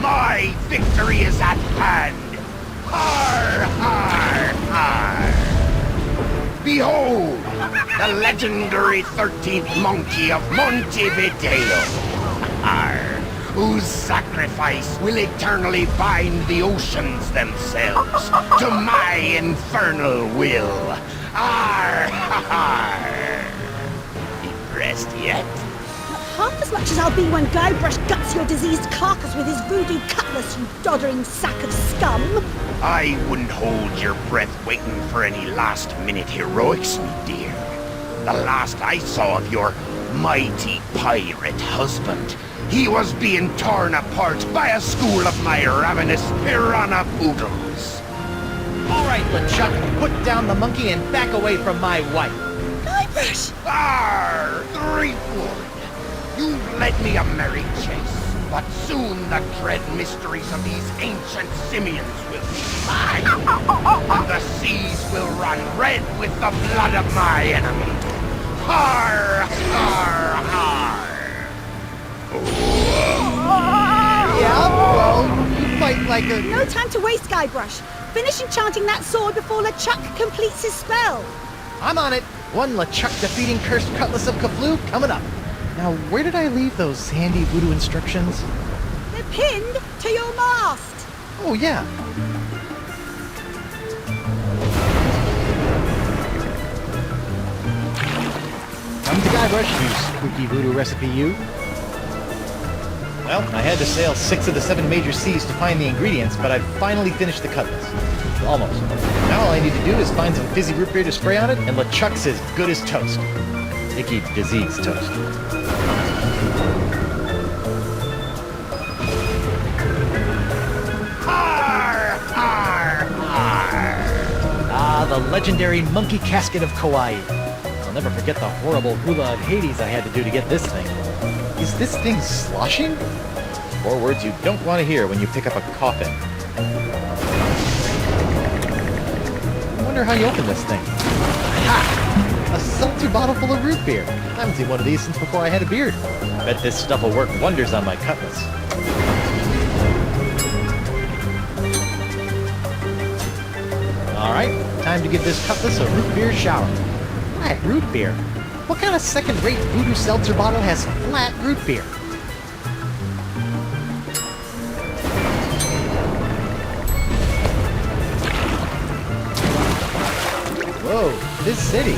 My victory is at hand! Har, har, har! Behold, the legendary 13th monkey of Montevideo! Har, whose sacrifice will eternally bind the oceans themselves to my infernal will! Har, har! Impressed yet? Half as much as I'll be when Guybrush guts your diseased carcass with his voodoo cutlass, you doddering sack of scum! I wouldn't hold your breath waiting for any last-minute heroics, me dear. The last I saw of your mighty pirate husband, he was being torn apart by a school of my ravenous piranha poodles. All right, LeChuck, put down the monkey and back away from my wife. Guybrush! Arr, Threepwood! You've led me a merry chase, but soon the dread mysteries of these ancient simians will be mine, and the seas will run red with the blood of my enemy. Har, har, har! Yeah, well, you fight like a... No time to waste, Guybrush. Finish enchanting that sword before LeChuck completes his spell. I'm on it. One LeChuck defeating cursed cutlass of Kaflu coming up. Now, where did I leave those handy voodoo instructions? They're pinned to your mast. Oh, yeah. Come to Guybrush, you spooky voodoo recipe, you. Well, I had to sail 6 of the 7 major seas to find the ingredients, but I've finally finished the cutlass. Almost. Now all I need to do is find some fizzy root beer to spray on it, and LeChuck's as good as toast. Icky disease toast. Har, har, har! Ah, the legendary monkey casket of Kauai. I'll never forget the horrible hula of Hades I had to do to get this thing. Is this thing sloshing? 4 words you don't want to hear when you pick up a coffin. I wonder how you open this thing. Ha! A seltzer bottle full of root beer. I haven't seen one of these since before I had a beard. Bet this stuff will work wonders on my cutlass. Alright, time to give this cutlass a root beer shower. Flat root beer? What kind of second-rate voodoo seltzer bottle has flat root beer? Whoa, this city.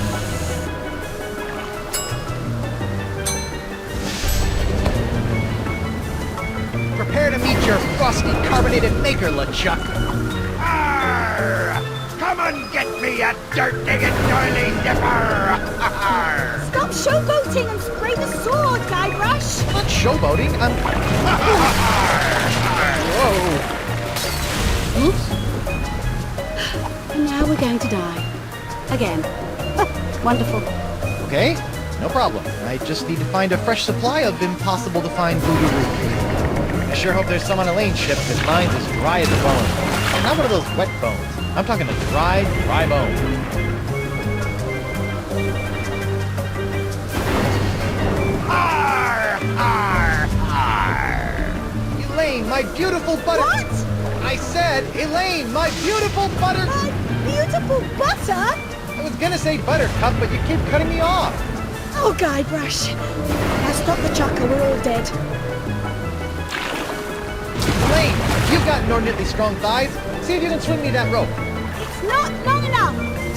Prepare to meet your frosty carbonated maker, LeChuck. Arr! Come and get me, a dirt-digging doily dipper! Arr! Stop showboating and spray the sword, Guybrush. I'm not showboating, I'm... Whoa. Oops. And now we're going to die. Again. Wonderful. Okay, no problem. I just need to find a fresh supply of impossible-to-find voodoo root beer. I sure hope there's some on Elaine's ship, because mine's as dry as a bone. Not one of those wet bones. I'm talking a dry bone. Arr! Arr! Arr! Elaine, my beautiful butter... What? I said, Elaine, my beautiful butter... Beautiful butter? I was gonna say buttercup, but you keep cutting me off. Oh, Guybrush. Now stop the chuck or we're all dead. Elaine, you've got inordinately strong thighs. See if you can swing me that rope. It's not long enough,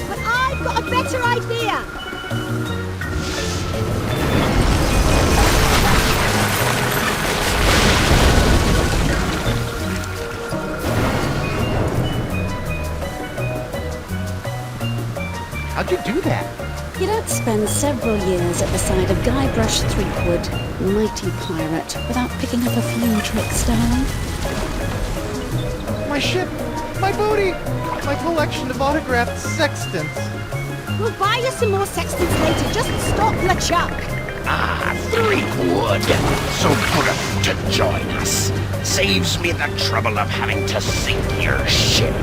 but I've got a better idea. How'd you do that? You don't spend several years at the side of Guybrush Threepwood, mighty pirate, without picking up a few tricks, darling. My ship, my booty, my collection of autographed sextants. We'll buy you some more sextants later. Just stop LeChuck. Ah, Threepwood! So good of you to join us. Saves me the trouble of having to sink your ship.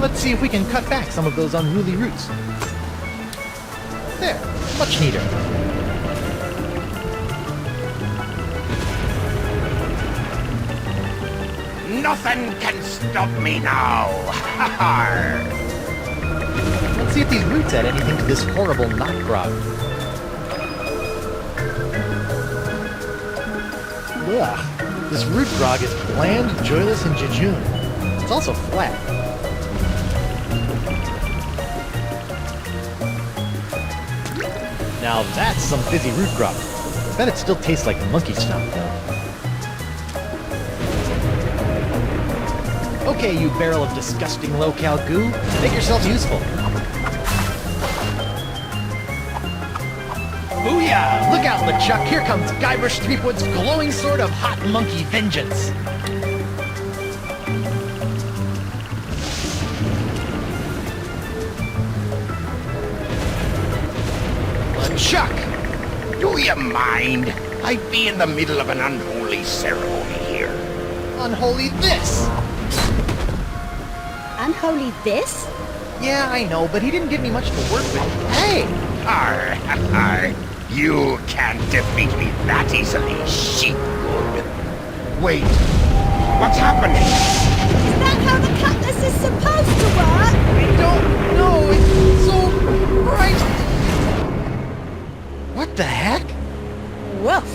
Let's see if we can cut back some of those unruly roots. There, much neater. Nothing can stop me now. Let's see if these roots add anything to this horrible knot grog. Ugh. This root grog is bland, joyless, and jejune. It's also flat. Now that's some fizzy root grog. I bet it still tastes like monkey snout, though. Okay, you barrel of disgusting low-cal goo, make yourself useful. Booyah! Look out, LeChuck! Here comes Guybrush Threepwood's glowing sword of hot monkey vengeance! LeChuck! Do you mind? I'd be in the middle of an unholy ceremony here. Unholy this! Unholy this? Yeah, I know, but he didn't give me much to work with. Hey! Arr, arr. You can't defeat me that easily, sheepwood. Wait, what's happening? Is that how the cutlass is supposed to work? I don't know, it's so bright! What the heck? Woof.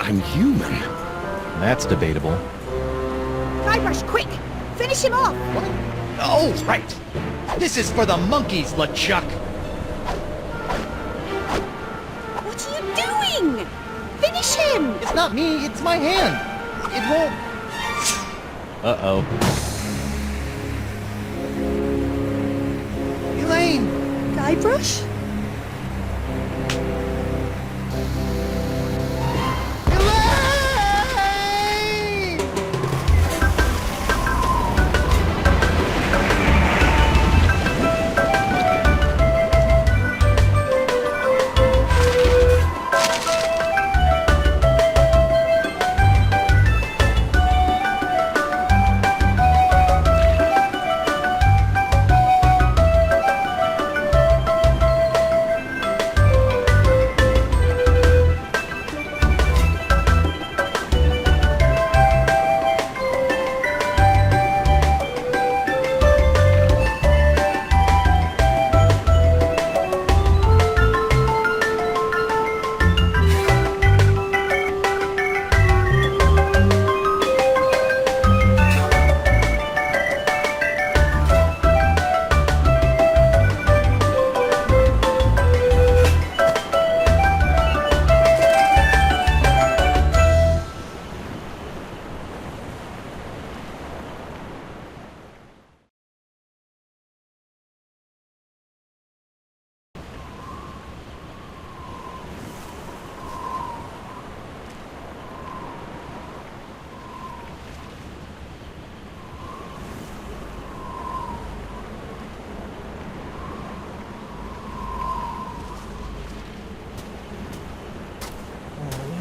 I'm human. That's debatable. Guybrush, quick! Finish him off! What? Oh, right! This is for the monkeys, LeChuck! What are you doing? Finish him! It's not me, it's my hand! It won't... Uh-oh. Elaine! Guybrush?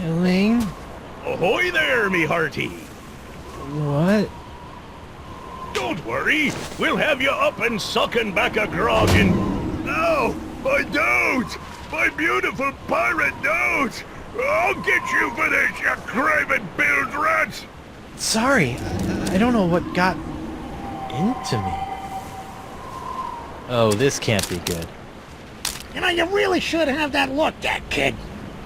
Elaine? Ahoy there, me hearty! What? Don't worry, we'll have you up and sucking back a grog in... No, my note! My beautiful pirate note! I'll get you for this, you craven bilge rats! Sorry, I don't know what got into me. Oh, this can't be good. You know, you really should have that looked at, kid.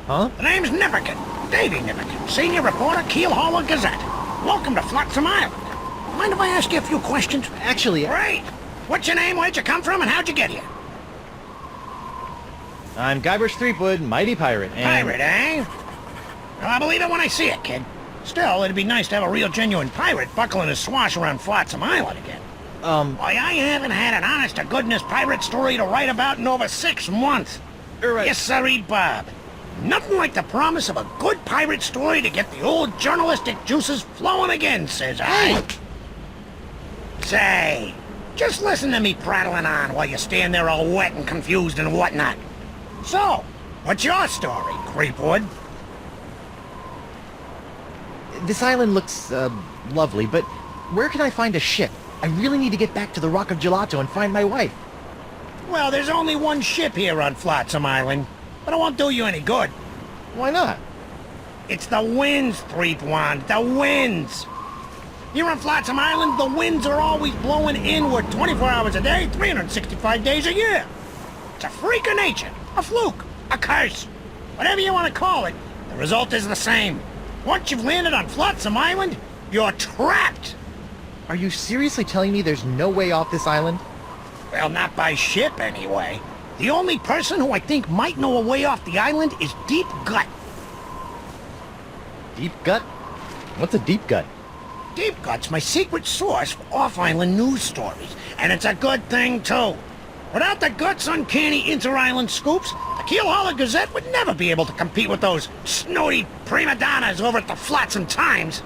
Huh? The name's Nipperkin, Davy Nipperkin, senior reporter, Keel Hauler Gazette. Welcome to Flotsam Island. Mind if I ask you a few questions? Actually, Great. What's your name, where'd you come from, and how'd you get here? I'm Guybrush Threepwood, mighty pirate, and... Pirate, eh? Well, I believe it when I see it, kid. Still, it'd be nice to have a real genuine pirate buckling his swash around Flotsam Island again. Why, I haven't had an honest-to-goodness pirate story to write about in over 6 months. Right. Yes, sirree, Bob. Nothing like the promise of a good pirate story to get the old journalistic juices flowing again, says I. Say, just listen to me prattling on while you stand there all wet and confused and whatnot. So, what's your story, Creepwood? This island looks, lovely, but where can I find a ship? I really need to get back to the Rock of Gelato and find my wife. Well, there's only one ship here on Flotsam Island, but it won't do you any good. Why not? It's the winds, Threepwand, the winds! Here on Flotsam Island, the winds are always blowing inward 24 hours a day, 365 days a year. It's a freak of nature, a fluke, a curse. Whatever you want to call it, the result is the same. Once you've landed on Flotsam Island, you're trapped. Are you seriously telling me there's no way off this island? Well, not by ship, anyway. The only person who I think might know a way off the island is Deep Gut. Deep Gut? What's a deep gut? Deep Gut's my secret source for off-island news stories, and it's a good thing, too. Without the Gut's uncanny inter-island scoops, the Keelhaulers Gazette would never be able to compete with those snooty prima donnas over at the Flotsam Times.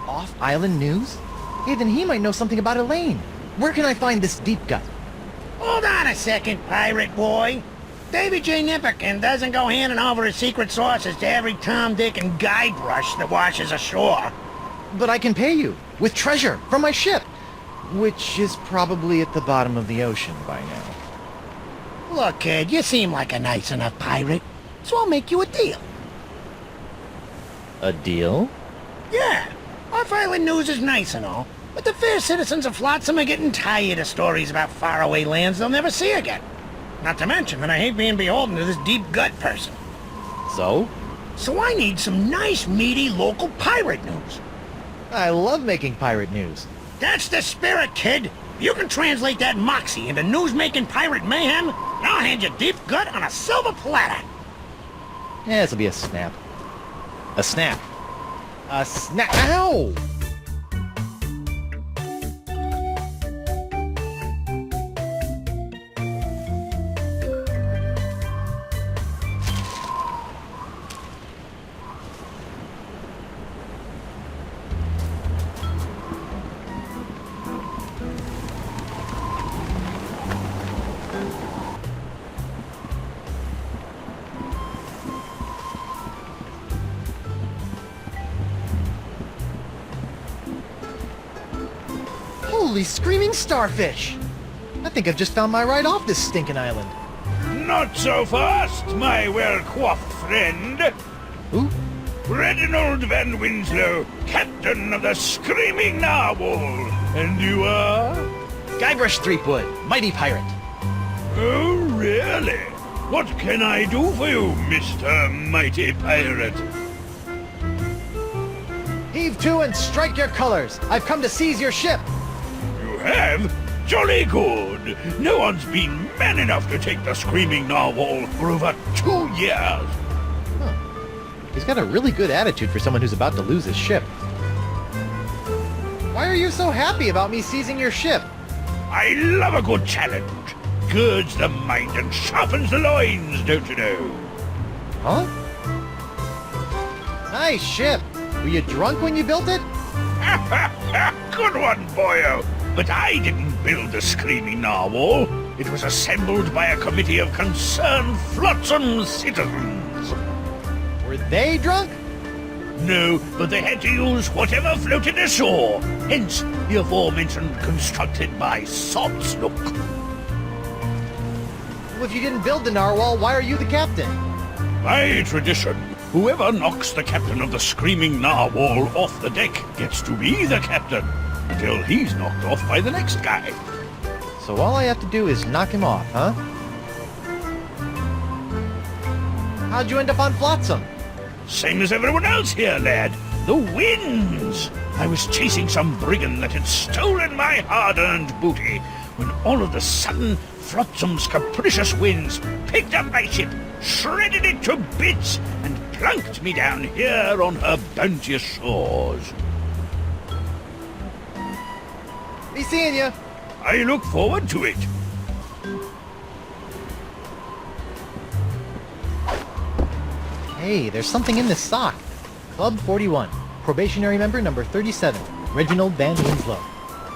Off-island news? Hey, then he might know something about Elaine. Where can I find this Deep Gut? Hold on a second, pirate boy. Davy J. Nipperkin doesn't go handing over his secret sources to every Tom, Dick, and Guybrush that washes ashore. But I can pay you with treasure from my ship, which is probably at the bottom of the ocean by now. Look, kid, you seem like a nice enough pirate, so I'll make you a deal. A deal? Yeah, off-island news is nice and all, but the fair citizens of Flotsam are getting tired of stories about faraway lands they'll never see again. Not to mention that I hate being beholden to this Deep Gut person. So? So I need some nice, meaty local pirate news. I love making pirate news. That's the spirit, kid. You can translate that moxie into news-making pirate mayhem, and I'll hand you Deep Gut on a silver platter. Yeah, this'll be a snap. A snap. A snap. Ow! Holy screaming starfish! I think I've just found my ride off this stinking island. Not so fast, my well-coiffed friend. Who? Reginald Van Winslow, captain of the Screaming Narwhal. And you are? Guybrush Threepwood, mighty pirate. Oh, really? What can I do for you, Mr. Mighty Pirate? Heave to and strike your colors! I've come to seize your ship! You have? Jolly good. No one's been man enough to take the Screaming Narwhal for over 2 years. He's got a really good attitude for someone who's about to lose his ship. Why are you so happy about me seizing your ship? I love a good challenge. Girds the mind and sharpens the loins, don't you know? Huh? Nice ship. Were you drunk when you built it? Good one, boyo. But I didn't build the Screaming Narwhal. It was assembled by a committee of concerned Flotsam citizens. Were they drunk? No, but they had to use whatever floated ashore. Hence, the aforementioned constructed by Sotsnook. Well, if you didn't build the narwhal, why are you the captain? By tradition, whoever knocks the captain of the Screaming Narwhal off the deck gets to be the captain, until he's knocked off by the next guy. So all I have to do is knock him off, huh? How'd you end up on Flotsam? Same as everyone else here, lad. The winds! I was chasing some brigand that had stolen my hard-earned booty, when all of a sudden, Flotsam's capricious winds picked up my ship, shredded it to bits, and plunked me down here on her bounteous shores. Be seeing you. I look forward to it. Hey, there's something in this sock. Club 41. Probationary member number 37. Reginald Van Winslow.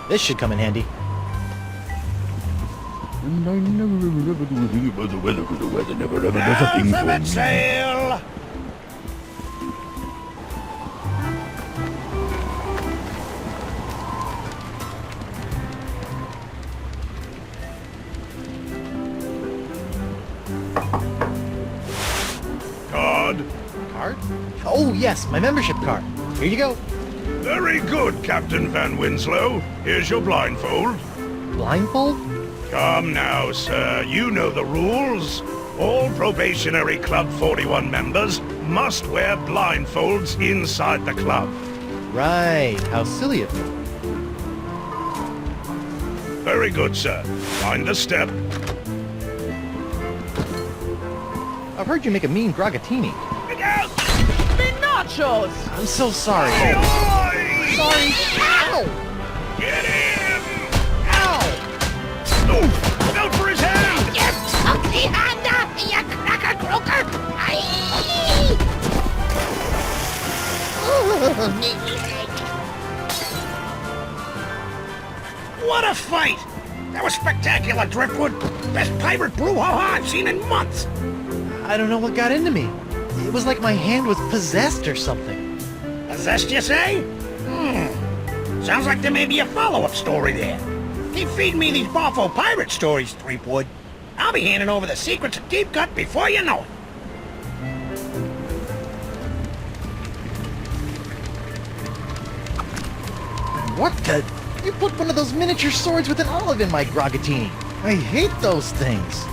This should come in handy. The weather never ever does a thing for Alphabet me. sail! Card? Oh, yes, my membership card. Here you go. Very good, Captain Van Winslow. Here's your blindfold. Blindfold? Come now, sir. You know the rules. All Probationary Club 41 members must wear blindfolds inside the club. Right, how silly of me. Very good, sir. Mind the step. I've heard you make a mean gragatini. Look out! Nachos! I'm so sorry. Oi! Sorry. Ow! Get him! Ow! Oof! Out for his hand! You ugly hander, you cracker croaker! Aye! Oh, me leg. What a fight! That was spectacular, Driftwood. Best pirate brouhaha I've seen in months. I don't know what got into me. It was like my hand was possessed or something. Possessed, you say? Sounds like there may be a follow-up story there. Keep feeding me these Boffo pirate stories, Threepwood. I'll be handing over the secrets of Deep Cut before you know it. What the? You put one of those miniature swords with an olive in my gragatini. I hate those things.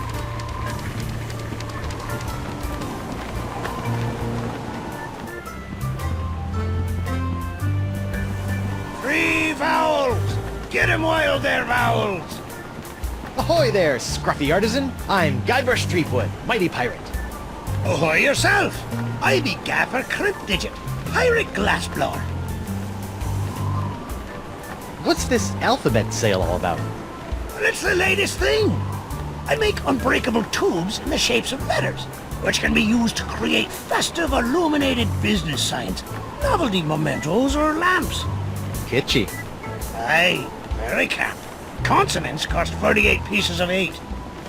Free vowels! Get him wild there, vowels! Ahoy there, scruffy artisan. I'm Guybrush Threepwood, mighty pirate. Ahoy yourself! I be Gaffer Crypt-Digit, pirate glassblower. What's this alphabet sale all about? Well, it's the latest thing. I make unbreakable tubes in the shapes of letters, which can be used to create festive illuminated business signs, novelty mementos, or lamps. Kitschy. Aye, very cap. Consonants cost 38 pieces of 8.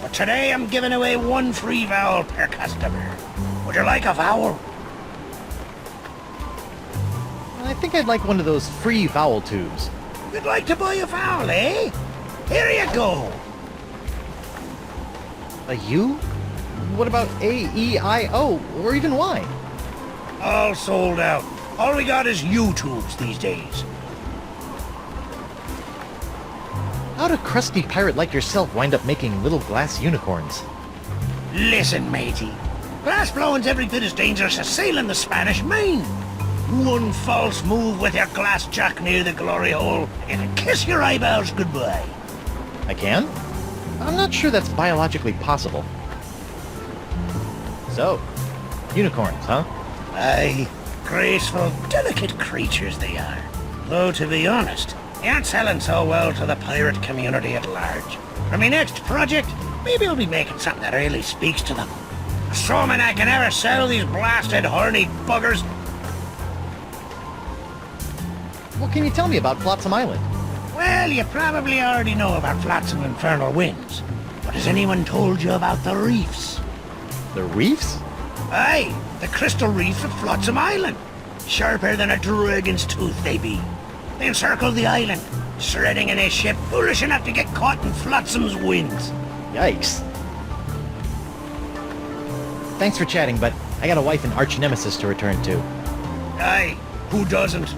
But today I'm giving away one free vowel per customer. Would you like a vowel? I think I'd like one of those free vowel tubes. You'd like to buy a vowel, eh? Here you go. A U? What about A, E, I, O, or even Y? All sold out. All we got is U-tubes these days. How'd a crusty pirate like yourself wind up making little glass unicorns? Listen, matey. Glass blowing's every bit as dangerous as sailing the Spanish Main. One false move with your glass jack near the glory hole, and it'll kiss your eyeballs goodbye. I can? I'm not sure that's biologically possible. So, unicorns, huh? Aye, graceful, delicate creatures they are. Though, to be honest, they aren't selling so well to the pirate community at large. For my next project, maybe I'll be making something that really speaks to them. Assuming I can ever sell these blasted horny buggers. What can you tell me about Flotsam Island? Well, you probably already know about Flotsam infernal winds. But has anyone told you about the reefs? The reefs? Aye, the crystal reefs of Flotsam Island. Sharper than a dragon's tooth they be. They encircle the island, shredding in a ship foolish enough to get caught in Flotsam's winds. Yikes. Thanks for chatting, but I got a wife and arch nemesis to return to. Aye, who doesn't?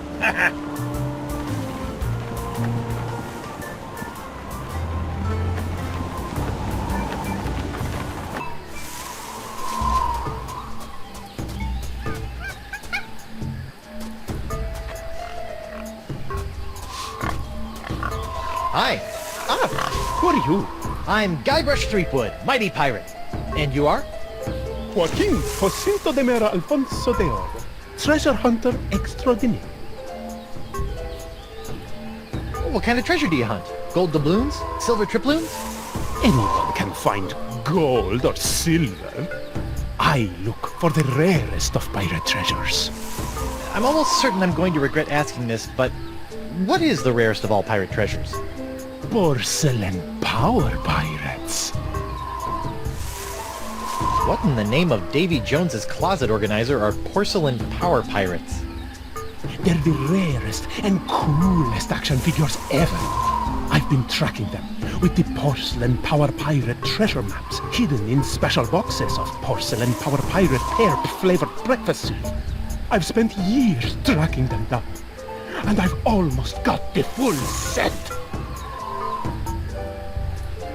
Hi. Who are you? I'm Guybrush Threepwood, mighty pirate. And you are? Joaquin Jacinto de Mera Alfonso de Oro, treasure hunter extraordinaire. What kind of treasure do you hunt? Gold doubloons? Silver triploons? Anyone can find gold or silver. I look for the rarest of pirate treasures. I'm almost certain I'm going to regret asking this, but what is the rarest of all pirate treasures? Porcelain power pirates. What in the name of Davy Jones's closet organizer are porcelain power pirates? They're the rarest and coolest action figures ever. I've been tracking them. with the porcelain power pirate treasure maps hidden in special boxes of porcelain power pirate pear-flavored breakfast cereal. I've spent years tracking them down, and I've almost got the full set.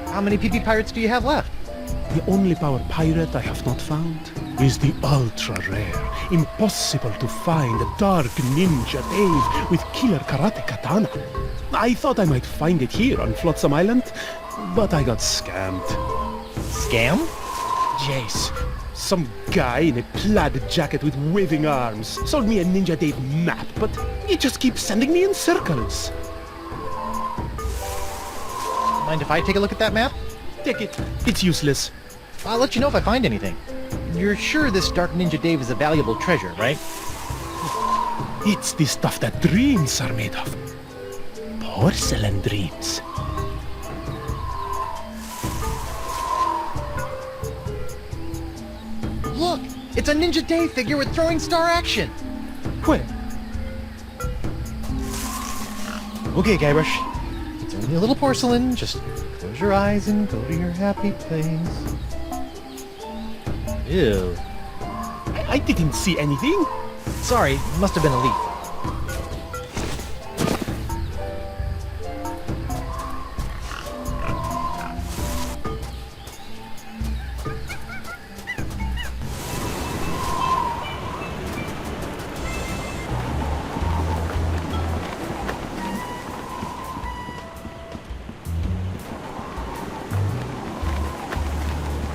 How many PP pirates do you have left? The only power pirate I have not found is the ultra-rare, impossible to find Dark Ninja Dave with killer karate katana. I thought I might find it here on Flotsam Island, but I got scammed. Scam? Yes, some guy in a plaid jacket with waving arms sold me a Ninja Dave map, but he just keeps sending me in circles. Mind if I take a look at that map? Take it. It's useless. I'll let you know if I find anything. You're sure this Dark Ninja Dave is a valuable treasure, right? It's the stuff that dreams are made of. Porcelain dreams. Look! It's a Ninja Dave figure with throwing star action! Where? Okay, Guybrush. It's only a little porcelain. Just close your eyes and go to your happy place. Ew. I didn't see anything. Sorry, it must have been a leak.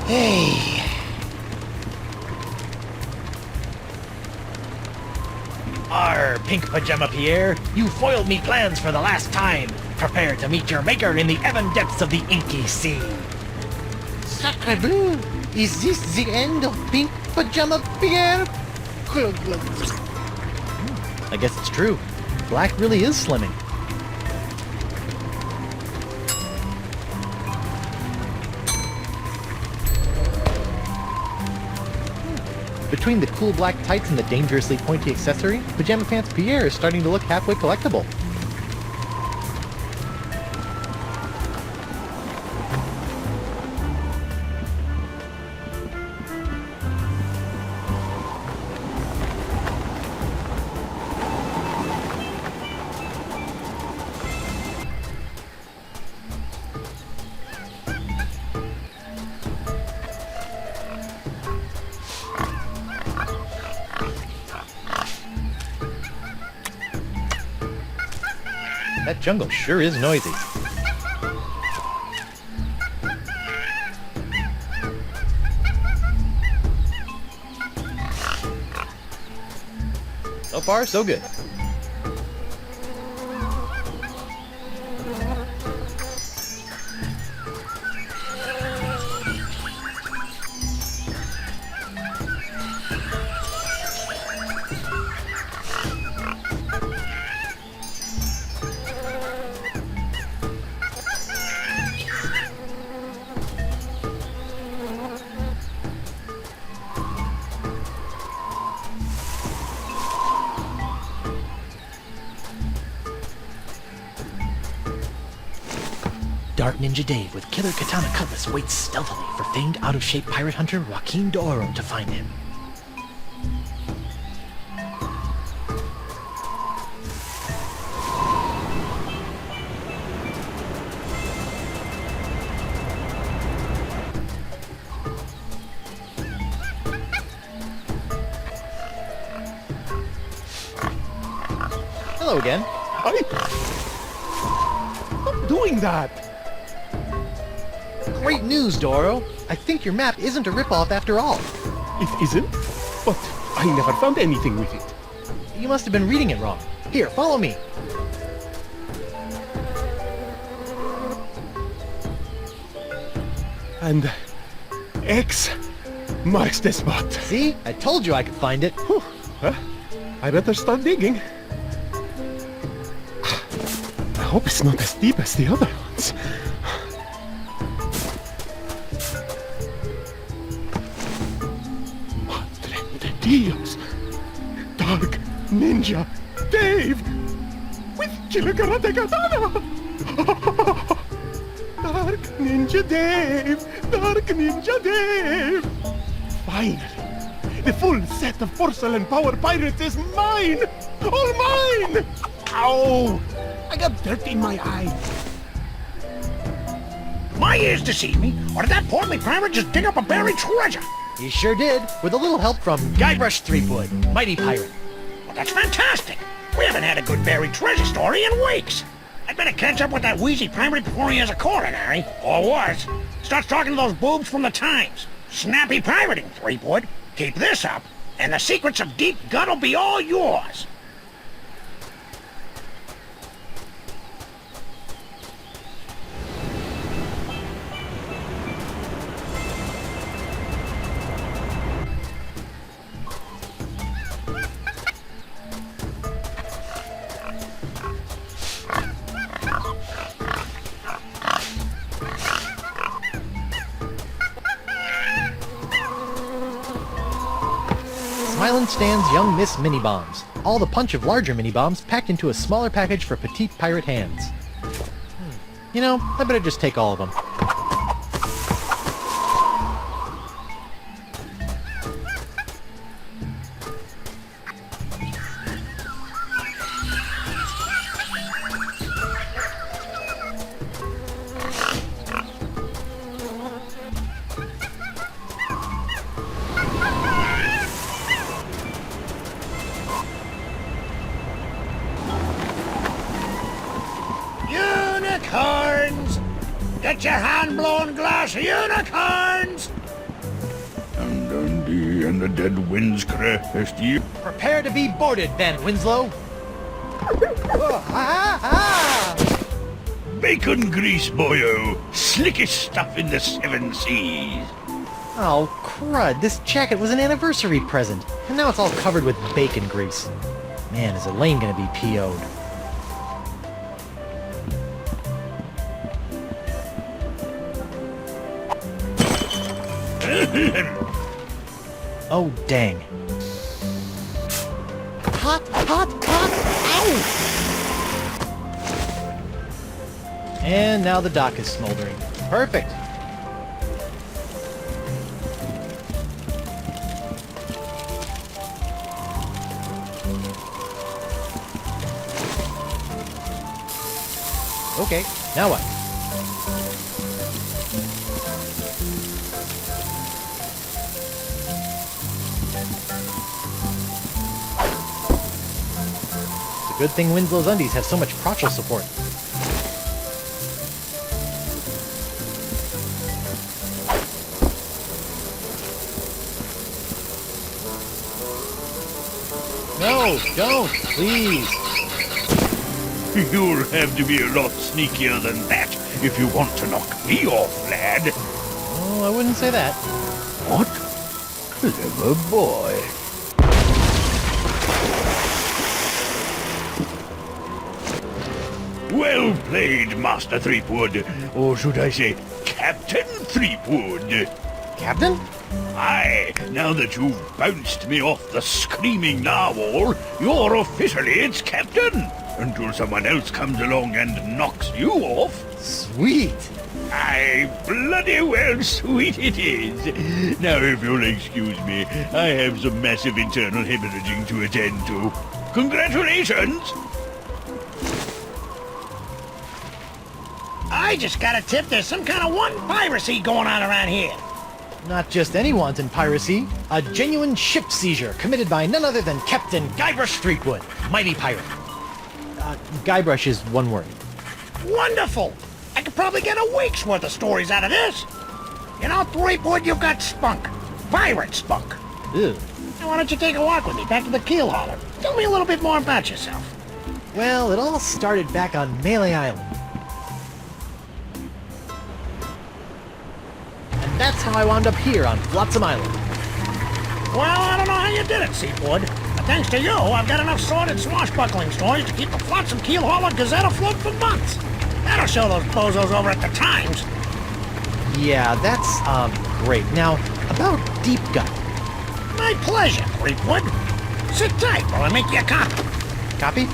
Hey! Arr, Pink Pajama Pierre! You foiled me plans for the last time! Prepare to meet your maker in the ebon depths of the inky sea! Sacre bleu! Is this the end of Pink Pajama Pierre? I guess it's true. Black really is slimming. Between the cool black tights and the dangerously pointy accessory, Pajama Pants Pierre is starting to look halfway collectible. That jungle sure is noisy. So far, so good. Dark Ninja Dave with killer katana cutlass waits stealthily for famed out-of-shape pirate hunter Joaquin D'Oro to find him. Hello again. Stop doing that! Great news, D'Oro! I think your map isn't a ripoff after all. It isn't? But I never found anything with it. You must have been reading it wrong. Here, follow me. And X marks the spot. See? I told you I could find it. Whew. Huh? I better start digging. I hope it's not as deep as the other ones. Madre de Dios! Dark Ninja Dave! With Killer Karate Katana! Ninja Dave! Dark Ninja Dave! Finally! The full set of porcelain power pirates is mine! All mine! Ow! I got dirt in my eye. My ears deceive me, or did that portly pirate just dig up a buried treasure? He sure did, with a little help from Guybrush Threepwood, mighty pirate. Well, that's fantastic. We haven't had a good buried treasure story in weeks. I'd better catch up with that wheezy pirate before he has a coronary, or worse, starts talking to those boobs from the Times. Snappy pirating, Threepwood. Keep this up, and the secrets of Deep Gut will be all yours. Smilin' stands young Miss Mini-Bombs. All the punch of larger mini-bombs packed into a smaller package for petite pirate hands. You know, I better just take all of them. Unicorns! Get your hand-blown glass unicorns! And Dundee and the dead winds crest you. Prepare to be boarded, then, Winslow. Bacon grease, boyo. Slickest stuff in the 7 seas. Oh, crud. This jacket was an anniversary present, and now it's all covered with bacon grease. Man, is Elaine gonna be PO'd. Oh, dang. Hot, hot, hot! Ow! And now the dock is smoldering. Perfect! Okay, now what? It's a good thing Winslow's undies have so much crotchal support. No, don't, please. You'll have to be a lot sneakier than that if you want to knock me off, lad. Oh, I wouldn't say that. What? Clever boy. Well played, Master Threepwood. Or should I say, Captain Threepwood. Captain? Aye, now that you've bounced me off the screaming narwhal, you're officially its captain. Until someone else comes along and knocks you off. Sweet! Aye, bloody well sweet it is. Now, if you'll excuse me, I have some massive internal hemorrhaging to attend to. Congratulations! I just got a tip there's some kind of one piracy going on around here. Not just any wanton piracy, a genuine ship seizure committed by none other than Captain Guybrush Threepwood, mighty pirate. Guybrush is one word. Wonderful! I could probably get a week's worth of stories out of this. You know, Threepwood, you've got spunk. Pirate spunk. Ew. Now, why don't you take a walk with me back to the keel hauler? Tell me a little bit more about yourself. Well, it all started back on Melee Island. And that's how I wound up here on Flotsam Island. Well, I don't know how you did it, Seafood. But thanks to you, I've got enough sordid swashbuckling stories to keep the Flotsam Keel Hauler Gazette afloat for months. That'll show those bozos over at the Times. Yeah, that's, great. Now, about Deep Gut. My pleasure, Threepwood. Sit tight while I make you a copy. Copy?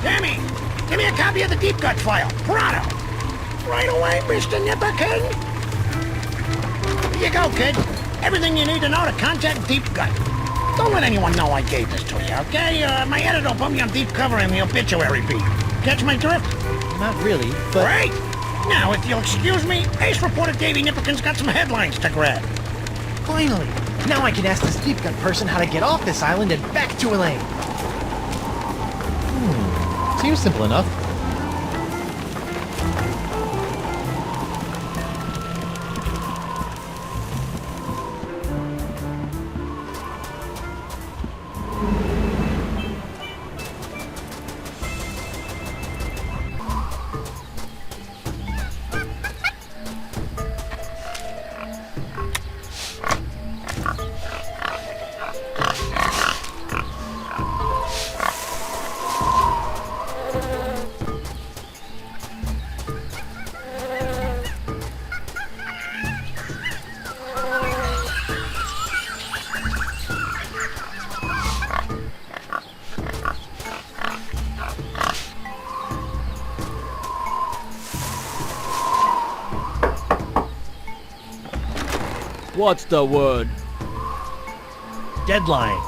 Jamie, give me a copy of the Deep Gut file. Pronto. Right away, Mr. Nipperkin. Here you go, kid. Everything you need to know to contact Deep Gut. Don't let anyone know I gave this to you, okay? My editor put me on deep cover in the obituary beat. Catch my drift? Not really, but... Great! Now, if you'll excuse me, Ace reported Davy Nipperkin's got some headlines to grab. Finally! Now I can ask this deep gut person how to get off this island and back to Elaine. Seems simple enough. What's the word? Deadline.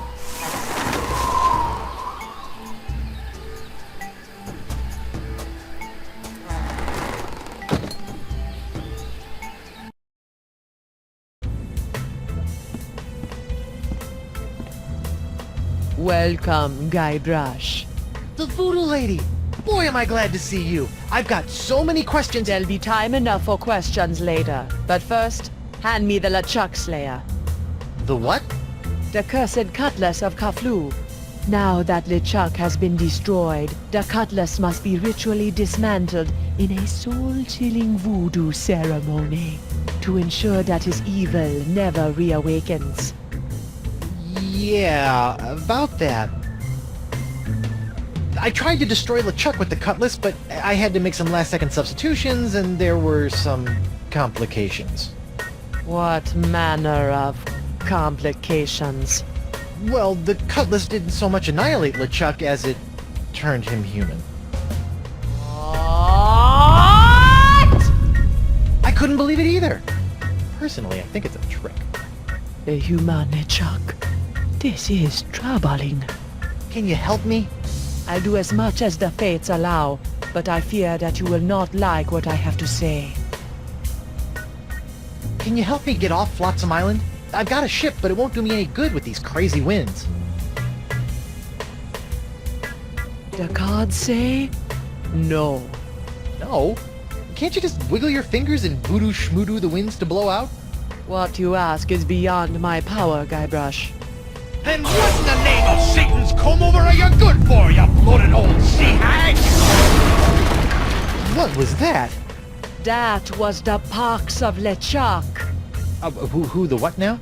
Welcome, Guybrush. The voodoo lady! Boy, am I glad to see you. I've got so many questions. There'll be time enough for questions later. But first, hand me the LeChuck Slayer. The what? The cursed cutlass of Kaflu. Now that LeChuck has been destroyed, the cutlass must be ritually dismantled in a soul-chilling voodoo ceremony to ensure that his evil never reawakens. Yeah, about that. I tried to destroy LeChuck with the cutlass, but I had to make some last-second substitutions, and there were some complications. What manner of complications? Well, the cutlass didn't so much annihilate LeChuck as it turned him human. What? I couldn't believe it either. Personally, I think it's a trick. The human LeChuck. This is troubling. Can you help me? I'll do as much as the fates allow, but I fear that you will not like what I have to say. Can you help me get off Flotsam Island? I've got a ship, but it won't do me any good with these crazy winds. The cards say no. No? Can't you just wiggle your fingers and voodoo schmoodoo the winds to blow out? What you ask is beyond my power, Guybrush. Then what in the name of Satan's comb-over are you good for, you bloated old sea hag? What was that? That was the Parks of LeChuck. Who the what now?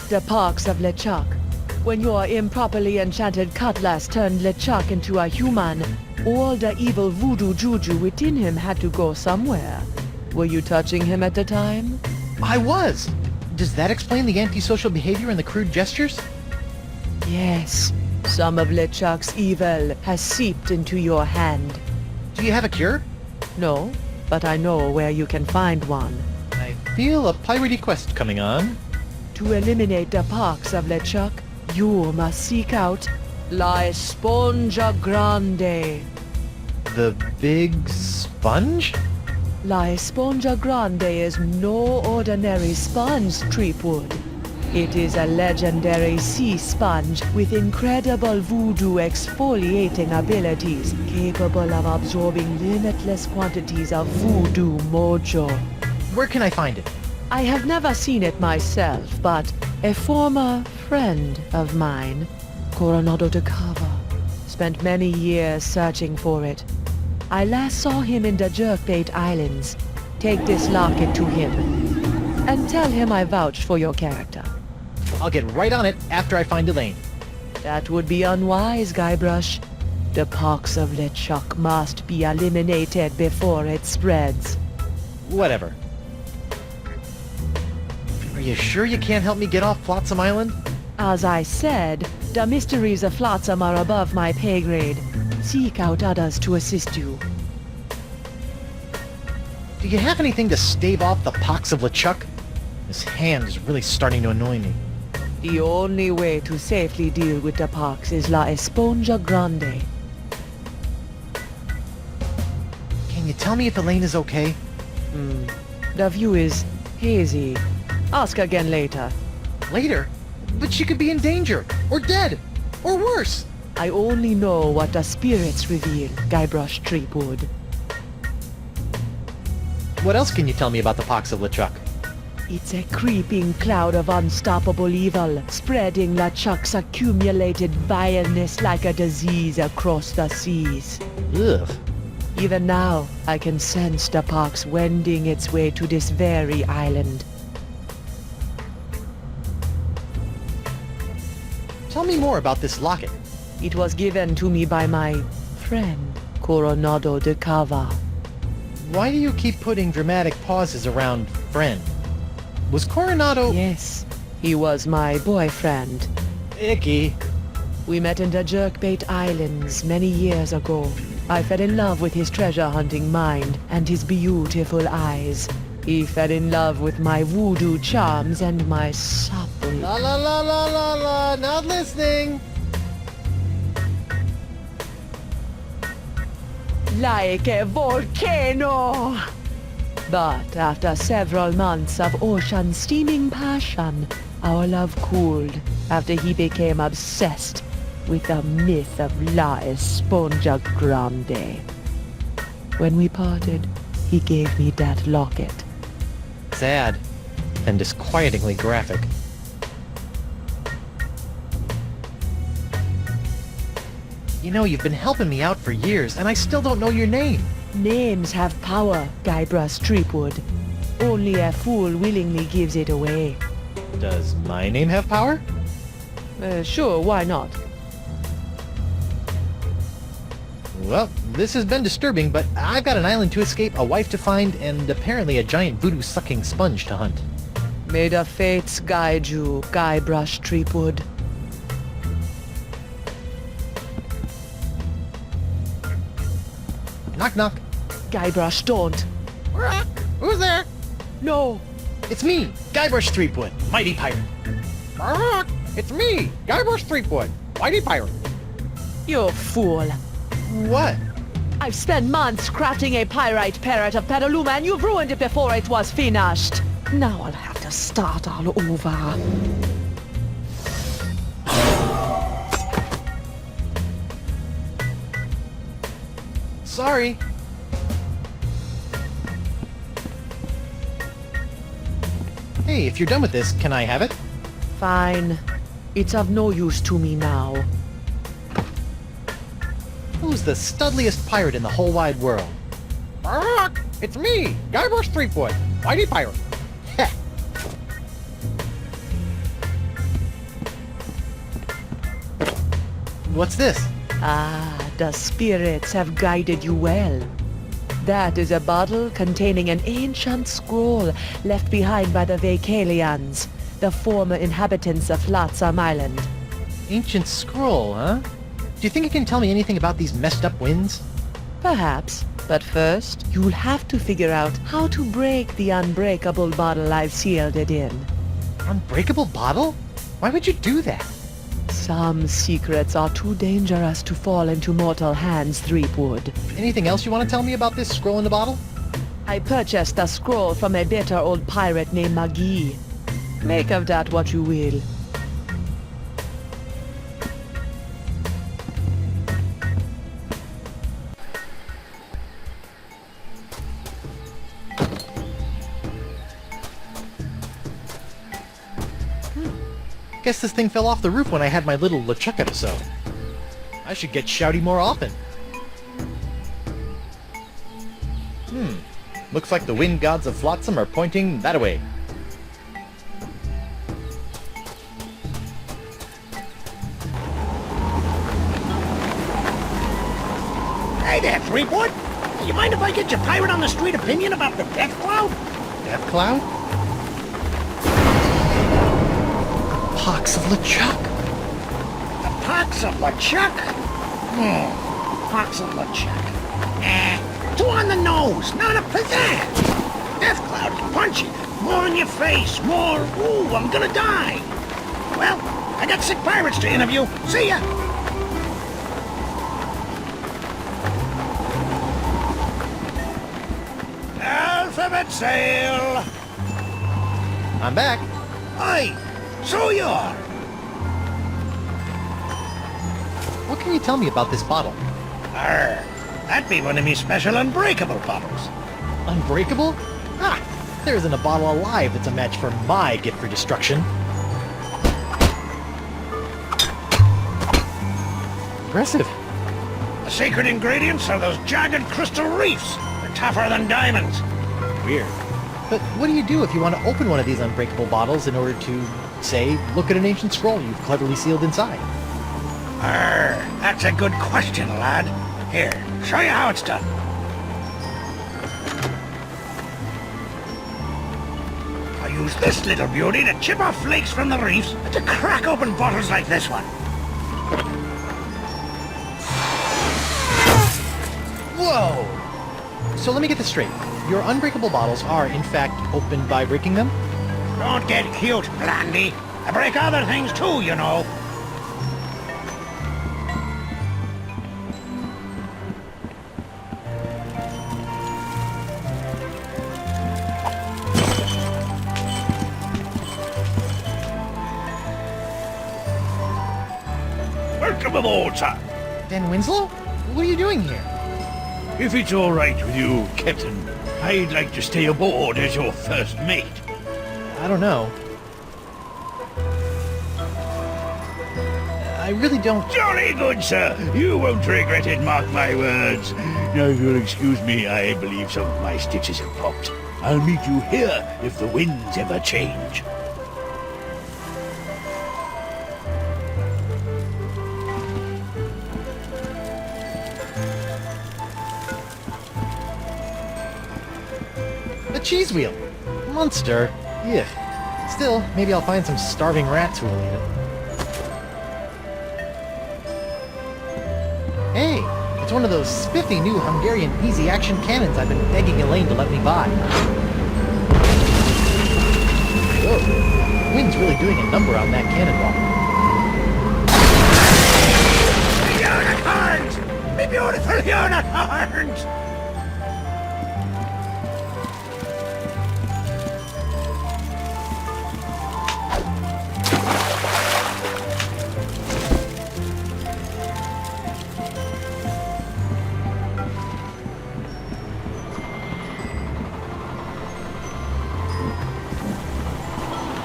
The Parks of LeChuck. When your improperly enchanted cutlass turned LeChuck into a human, all the evil voodoo juju within him had to go somewhere. Were you touching him at the time? I was! Does that explain the antisocial behavior and the crude gestures? Yes. Some of LeChuck's evil has seeped into your hand. Do you have a cure? No, but I know where you can find one. I feel a piratey quest coming on. To eliminate the Parks of LeChuck, you must seek out La Esponja Grande. The big sponge? La Esponja Grande is no ordinary sponge, Treepwood. It is a legendary sea sponge with incredible voodoo exfoliating abilities, capable of absorbing limitless quantities of voodoo mojo. Where can I find it? I have never seen it myself, but a former friend of mine, Coronado de Cava, spent many years searching for it. I last saw him in the Jerkbait Islands. Take this locket to him, and tell him I vouch for your character. I'll get right on it after I find Elaine. That would be unwise, Guybrush. The Parks of LeChuck must be eliminated before it spreads. Whatever. Are you sure you can't help me get off Flotsam Island? As I said, the mysteries of Flotsam are above my pay grade. Seek out others to assist you. Do you have anything to stave off the pox of LeChuck? This hand is really starting to annoy me. The only way to safely deal with the pox is La Esponja Grande. Can you tell me if Elaine is okay? The view is hazy. Ask again later. Later? But she could be in danger, or dead, or worse. I only know what the spirits reveal, Guybrush Threepwood. What else can you tell me about the pox of LeChuck? It's a creeping cloud of unstoppable evil, spreading LeChuck's accumulated vileness like a disease across the seas. Ugh. Even now, I can sense the pox wending its way to this very island. Tell me more about this locket. It was given to me by my friend, Coronado de Cava. Why do you keep putting dramatic pauses around friend? Was Coronado... Yes, he was my boyfriend. Icky. We met in the Jerkbait Islands many years ago. I fell in love with his treasure-hunting mind and his beautiful eyes. He fell in love with my voodoo charms and my supple... La la la la la la, not listening. Like a volcano! But after several months of ocean-steaming passion, our love cooled after he became obsessed with the myth of La Esponja Grande. When we parted, he gave me that locket. Sad. And disquietingly graphic. You know, you've been helping me out for years, and I still don't know your name. Names have power, Guybrush Threepwood. Only a fool willingly gives it away. Does my name have power? Sure, why not? Well, this has been disturbing, but I've got an island to escape, a wife to find, and apparently a giant voodoo-sucking sponge to hunt. May the fates guide you, Guybrush Threepwood. Knock knock. Guybrush, don't. Who's there? No. It's me, Guybrush Threepwood, mighty pirate. It's me, Guybrush Threepwood, mighty pirate. You fool. What? I've spent months crafting a pyrite parrot of Petaluma and you've ruined it before it was finished. Now I'll have to start all over. Sorry. Hey, if you're done with this, can I have it? Fine. It's of no use to me now. Who's the studliest pirate in the whole wide world? It's me, Guybrush Threepwood, mighty pirate. Heh. What's this? Ah, the spirits have guided you well. That is a bottle containing an ancient scroll left behind by the Vacalians, the former inhabitants of Flotsam Island. Ancient scroll, huh? Do you think it can tell me anything about these messed up winds? Perhaps, but first, you'll have to figure out how to break the unbreakable bottle I've sealed it in. Unbreakable bottle? Why would you do that? Some secrets are too dangerous to fall into mortal hands, Threepwood. Anything else you want to tell me about this scroll in the bottle? I purchased the scroll from a bitter old pirate named McGee. Make of that what you will. Guess this thing fell off the roof when I had my little LeChuck episode. I should get shouty more often. Looks like the wind gods of Flotsam are pointing that way. Hey there, Threepwood. You mind if I get your pirate on the street opinion about the death cloud? Death cloud? Pox of LeChuck. The pox of LeChuck? Pox of LeChuck. Too on the nose, not a pizzazz. death cloud, punchy. More in your face, more. Ooh, I'm gonna die. Well, I got sick pirates to interview. See ya. Alphabet sail. I'm back. Aye, so you are. What can you tell me about this bottle? Arr, that'd be one of me special unbreakable bottles. Unbreakable? Ah, there isn't a bottle alive that's a match for my gift for destruction. Impressive. The secret ingredients are those jagged crystal reefs. They're tougher than diamonds. Weird. But what do you do if you want to open one of these unbreakable bottles in order to, say, look at an ancient scroll you've cleverly sealed inside? Arr, that's a good question, lad. Here, show you how it's done. I use this little beauty to chip off flakes from the reefs and to crack open bottles like this one. Whoa! So let me get this straight. Your unbreakable bottles are, in fact, opened by breaking them? Don't get cute, Blandy. I break other things too, you know. Welcome aboard, sir. Dan Winslow? What are you doing here? If it's all right with you, Captain, I'd like to stay aboard as your first mate. I don't know. I really don't... Jolly good, sir. You won't regret it, mark my words. Now, if you'll excuse me, I believe some of my stitches have popped. I'll meet you here if the winds ever change. A cheese wheel! Monster! Yuck. Still, maybe I'll find some starving rats who will eat it. Hey! It's one of those spiffy new Hungarian easy-action cannons I've been begging Elaine to let me buy. Whoa! The wind's really doing a number on that cannonball. Unicorns! Me beautiful unicorns!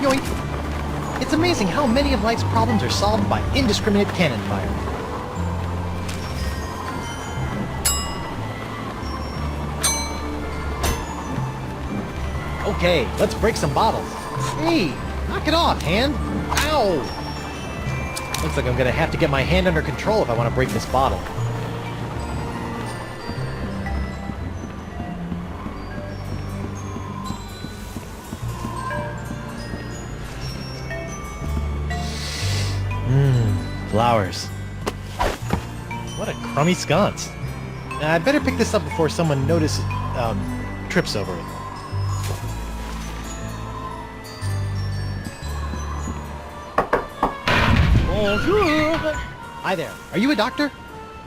Yoink! It's amazing how many of life's problems are solved by indiscriminate cannon fire. Okay, let's break some bottles. Hey, knock it off, hand! Ow! Looks like I'm gonna have to get my hand under control if I want to break this bottle. Flowers. What a crummy sconce. I'd better pick this up before someone trips over it. Bonjour. Hi there. Are you a doctor?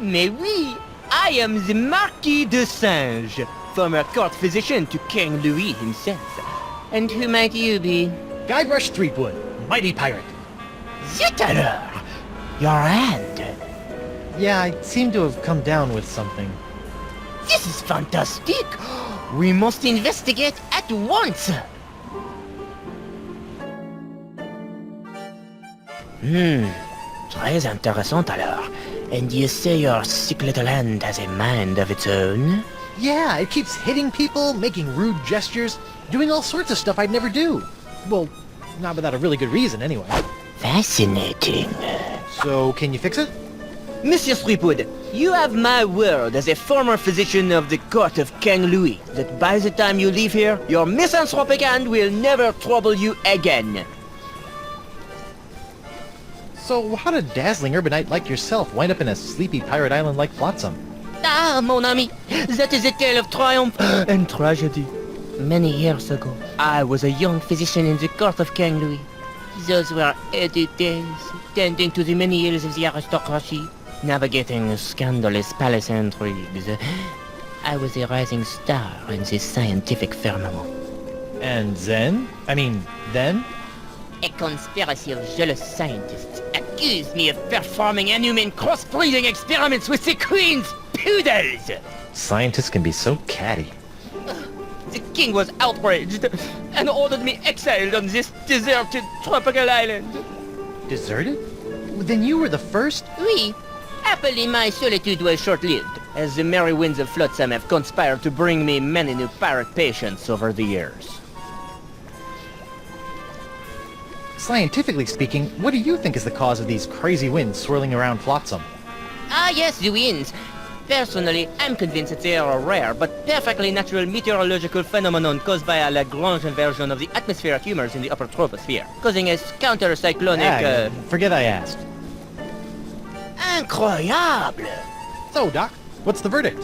Mais oui, I am the Marquis de Singe, former court physician to King Louis himself. And who might you be? Guybrush Threepwood, mighty pirate. Zut alors! Your hand. Yeah, I seem to have come down with something. This is fantastic. We must investigate at once. Très intéressant alors. And you say your sick little hand has a mind of its own? Yeah, it keeps hitting people, making rude gestures, doing all sorts of stuff I'd never do. Well, not without a really good reason, anyway. Fascinating. So, can you fix it? Monsieur Threepwood, you have my word as a former physician of the court of King Louis that by the time you leave here, your misanthropic hand will never trouble you again. So, how did dazzling urbanite like yourself wind up in a sleepy pirate island like Flotsam? Ah, mon ami, that is a tale of triumph and tragedy. Many years ago, I was a young physician in the court of King Louis. Those were heady days, tending to the many ills of the aristocracy, navigating scandalous palace intrigues. I was a rising star in the scientific firmament. And then? A conspiracy of jealous scientists accused me of performing inhuman cross-breeding experiments with the Queen's poodles! Scientists can be so catty. The king was outraged and ordered me exiled on this deserted tropical island. Deserted? Then you were the first? Oui. Happily, my solitude was short-lived, as the merry winds of Flotsam have conspired to bring me many new pirate patients over the years. Scientifically speaking, what do you think is the cause of these crazy winds swirling around Flotsam? Ah yes, the winds. Personally, I'm convinced that they are a rare but perfectly natural meteorological phenomenon caused by a Lagrange inversion of the atmospheric humors in the upper troposphere, causing a counter-cyclonic, Forget I asked. Incroyable! So, Doc, what's the verdict?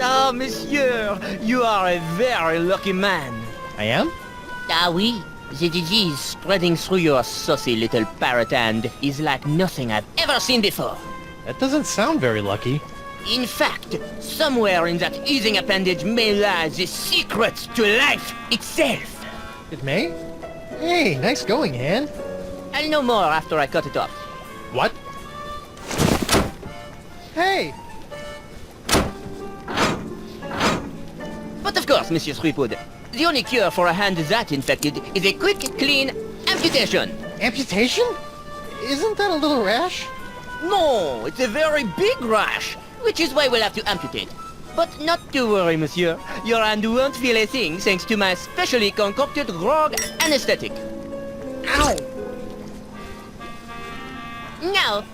Ah, monsieur, you are a very lucky man. I am? Ah oui, the disease spreading through your saucy little parrot hand is like nothing I've ever seen before. That doesn't sound very lucky. In fact, somewhere in that easing appendage may lie the secret to life itself. It may? Hey, nice going, hand. I'll know more after I cut it off. What? Hey! But of course, Monsieur Threepwood, the only cure for a hand that infected is a quick, clean amputation. Amputation? Isn't that a little rash? No, it's a very big rash, which is why we'll have to amputate. But not to worry, monsieur. Your hand won't feel a thing thanks to my specially concocted grog anesthetic. Ow! Now,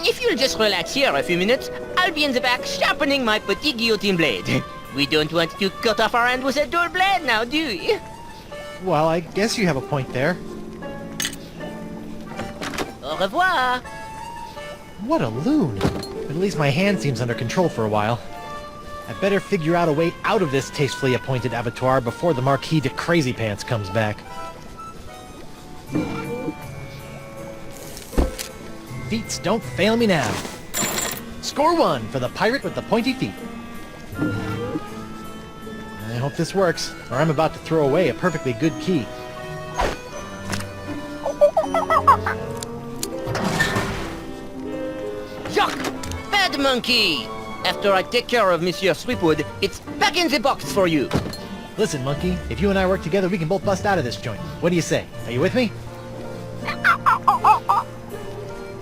if you'll just relax here a few minutes, I'll be in the back sharpening my petit guillotine blade. We don't want to cut off our hand with a dull blade now, do we? Well, I guess you have a point there. Au revoir! What a loon. But at least my hand seems under control for a while. I better figure out a way out of this tastefully appointed abattoir before the Marquis de Crazy Pants comes back. Feats don't fail me now. Score one for the pirate with the pointy feet. I hope this works, or I'm about to throw away a perfectly good key. Yuck! Bad monkey! After I take care of Monsieur Threepwood, it's back in the box for you. Listen, monkey, if you and I work together, we can both bust out of this joint. What do you say? Are you with me?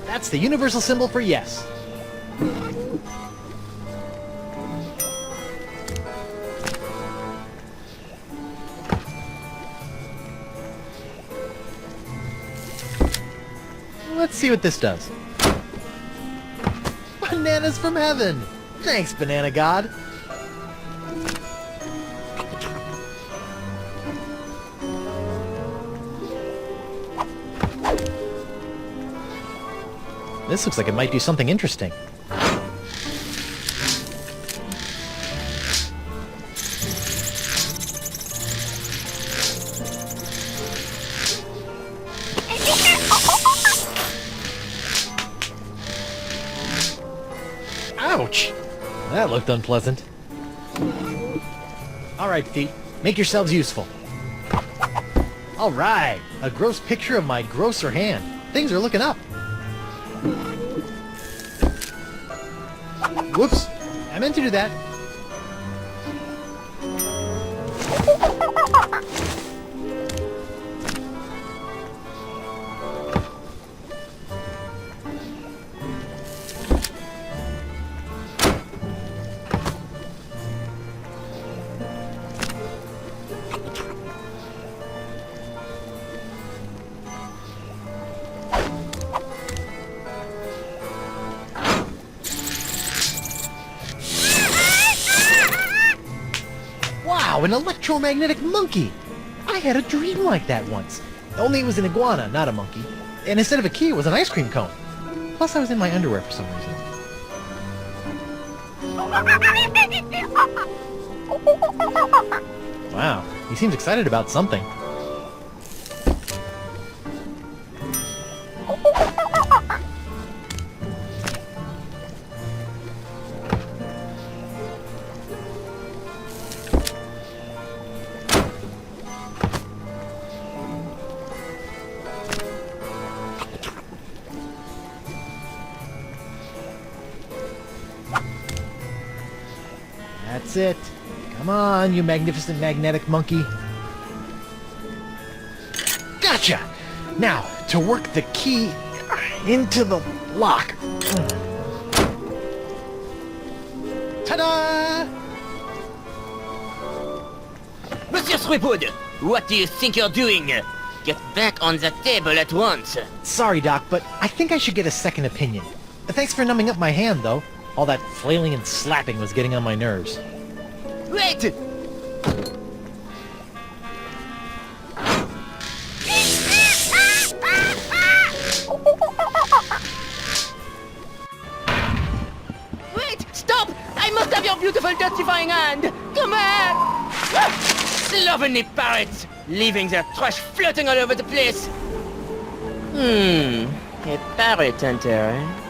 That's the universal symbol for yes. Let's see what this does. Bananas from heaven! Thanks, Banana God! This looks like it might do something interesting. Ouch! That looked unpleasant. Alright, feet. Make yourselves useful. Alright! A gross picture of my grosser hand. Things are looking up. Whoops! I meant to do that. Wow, an electromagnetic monkey! I had a dream like that once. Only it was an iguana, not a monkey. And instead of a key, it was an ice cream cone. Plus, I was in my underwear for some reason. Wow, He seems excited about something. That's it. Come on, you magnificent magnetic monkey. Gotcha! Now, to work the key into the lock. Ta-da! Monsieur Threepwood, what do you think you're doing? Get back on the table at once. Sorry, Doc, but I think I should get a second opinion. Thanks for numbing up my hand, though. All that flailing and slapping was getting on my nerves. Wait! Wait! Stop! I must have your beautiful dirtifying hand! Come on! Slovenly parrots! Leaving their trash floating all over the place! A parrot hunter, eh?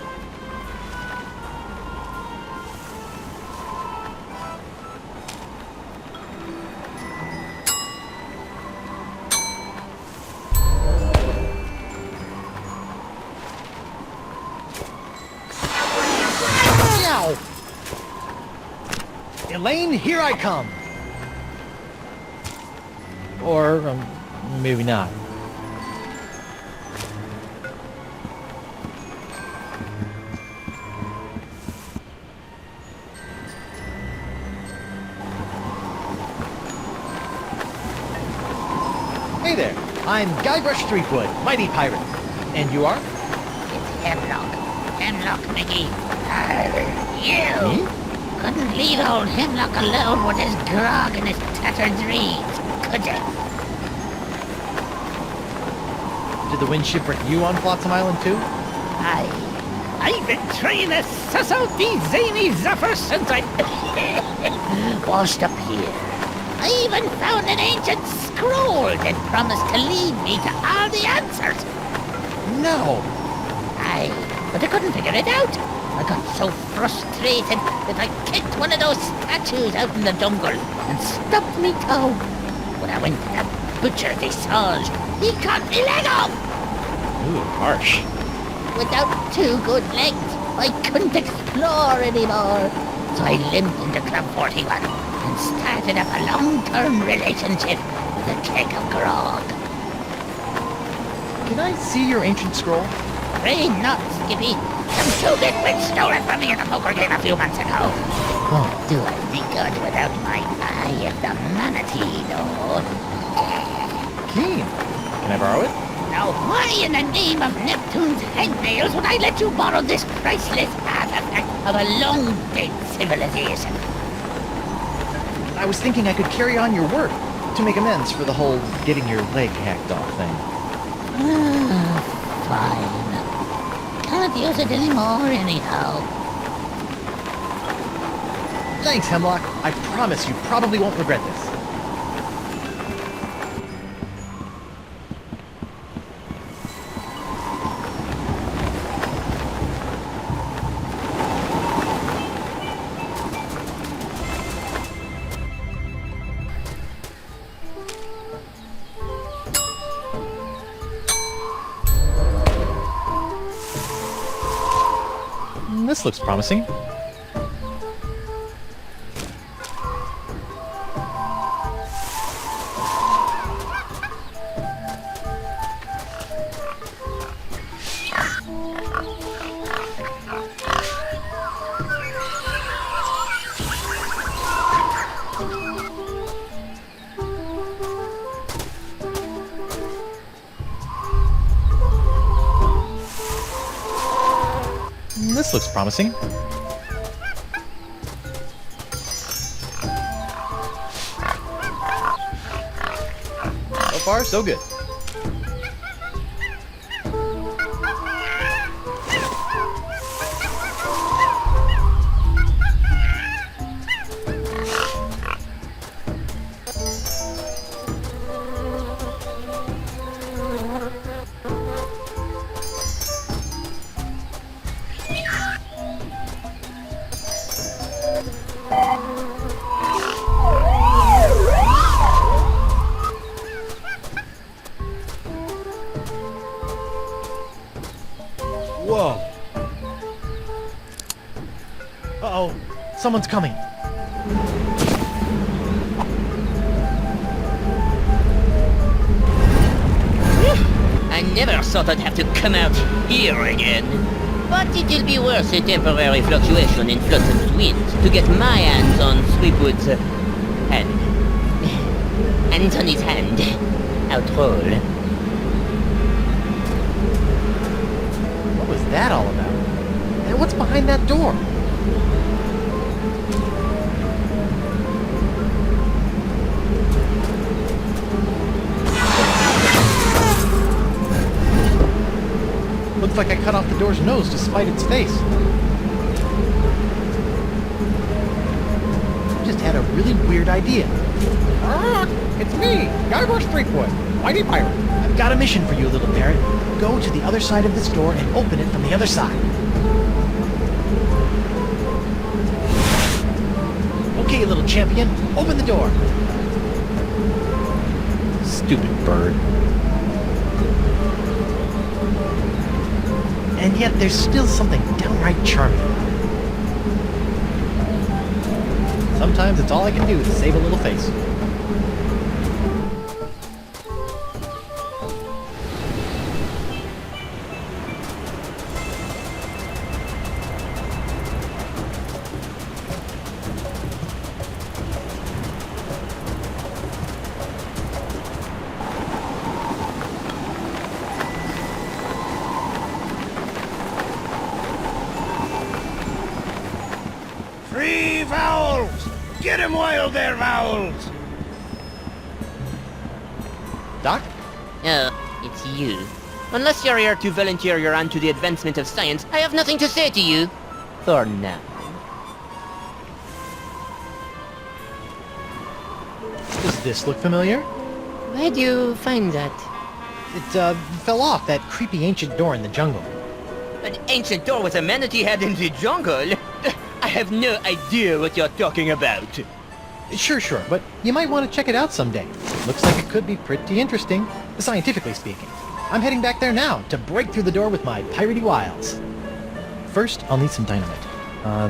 Elaine, here I come! Or, maybe not. Hey there, I'm Guybrush Threepwood, mighty pirate. And you are? It's Hemlock Mickey. You! Me? Couldn't leave old Hemlock alone with his grog and his tattered dreams, could you? Did the wind shipwreck you on Flotsam Island too? I've been trying to suss out these zany zuffers since I washed up here. I even found an ancient scroll that promised to lead me to all the answers. No! But I couldn't figure it out. I got so frustrated that I kicked one of those statues out in the jungle and stubbed me toe. When I went to the butcher they sold, he cut me leg off. Ooh, harsh. Without 2 good legs, I couldn't explore anymore. So I limped into Club 41 and started up a long-term relationship with a keg of grog. Can I see your ancient scroll? Afraid not, Skippy. Some 2-bit witch stole it from me at a poker game a few months ago. Won't do a good without my Eye of the Manatee, though. Keen. Can I borrow it? Now, why in the name of Neptune's hangnails would I let you borrow this priceless artifact of a long-dead civilization? I was thinking I could carry on your work to make amends for the whole getting your leg hacked off thing. Fine. Can't use it anymore anyhow. Thanks, Hemlock. I promise you probably won't regret this. This looks promising. This looks promising. So far, so good. Whoa. Uh-oh, someone's coming. I never thought I'd have to come out here again. But it'll be worth a temporary fluctuation in Flotsam's wind to get my hands on Sweetwood's hand. Hands on his hand. Outroll. What was that all about? And what's behind that door? Looks like I cut off the door's nose to spite its face. Just had a really weird idea. It's me, Guybrush Threepwood, Mighty Pirate. I've got a mission for you, little parrot. Go to the other side of this door and open it from the other side. Okay, little champion, open the door. Stupid bird. And yet there's still something downright charming. Sometimes it's all I can do to save a little face. Free vowels! Get him wild there, vowels! Doc? Oh, it's you. Unless you're here to volunteer your hand to the advancement of science, I have nothing to say to you. For now. Does this look familiar? Where'd you find that? It, fell off that creepy ancient door in the jungle. An ancient door with a manatee head in the jungle? I have no idea what you're talking about. Sure, but you might want to check it out someday. Looks like it could be pretty interesting, scientifically speaking. I'm heading back there now to break through the door with my piratey wiles. First, I'll need some dynamite.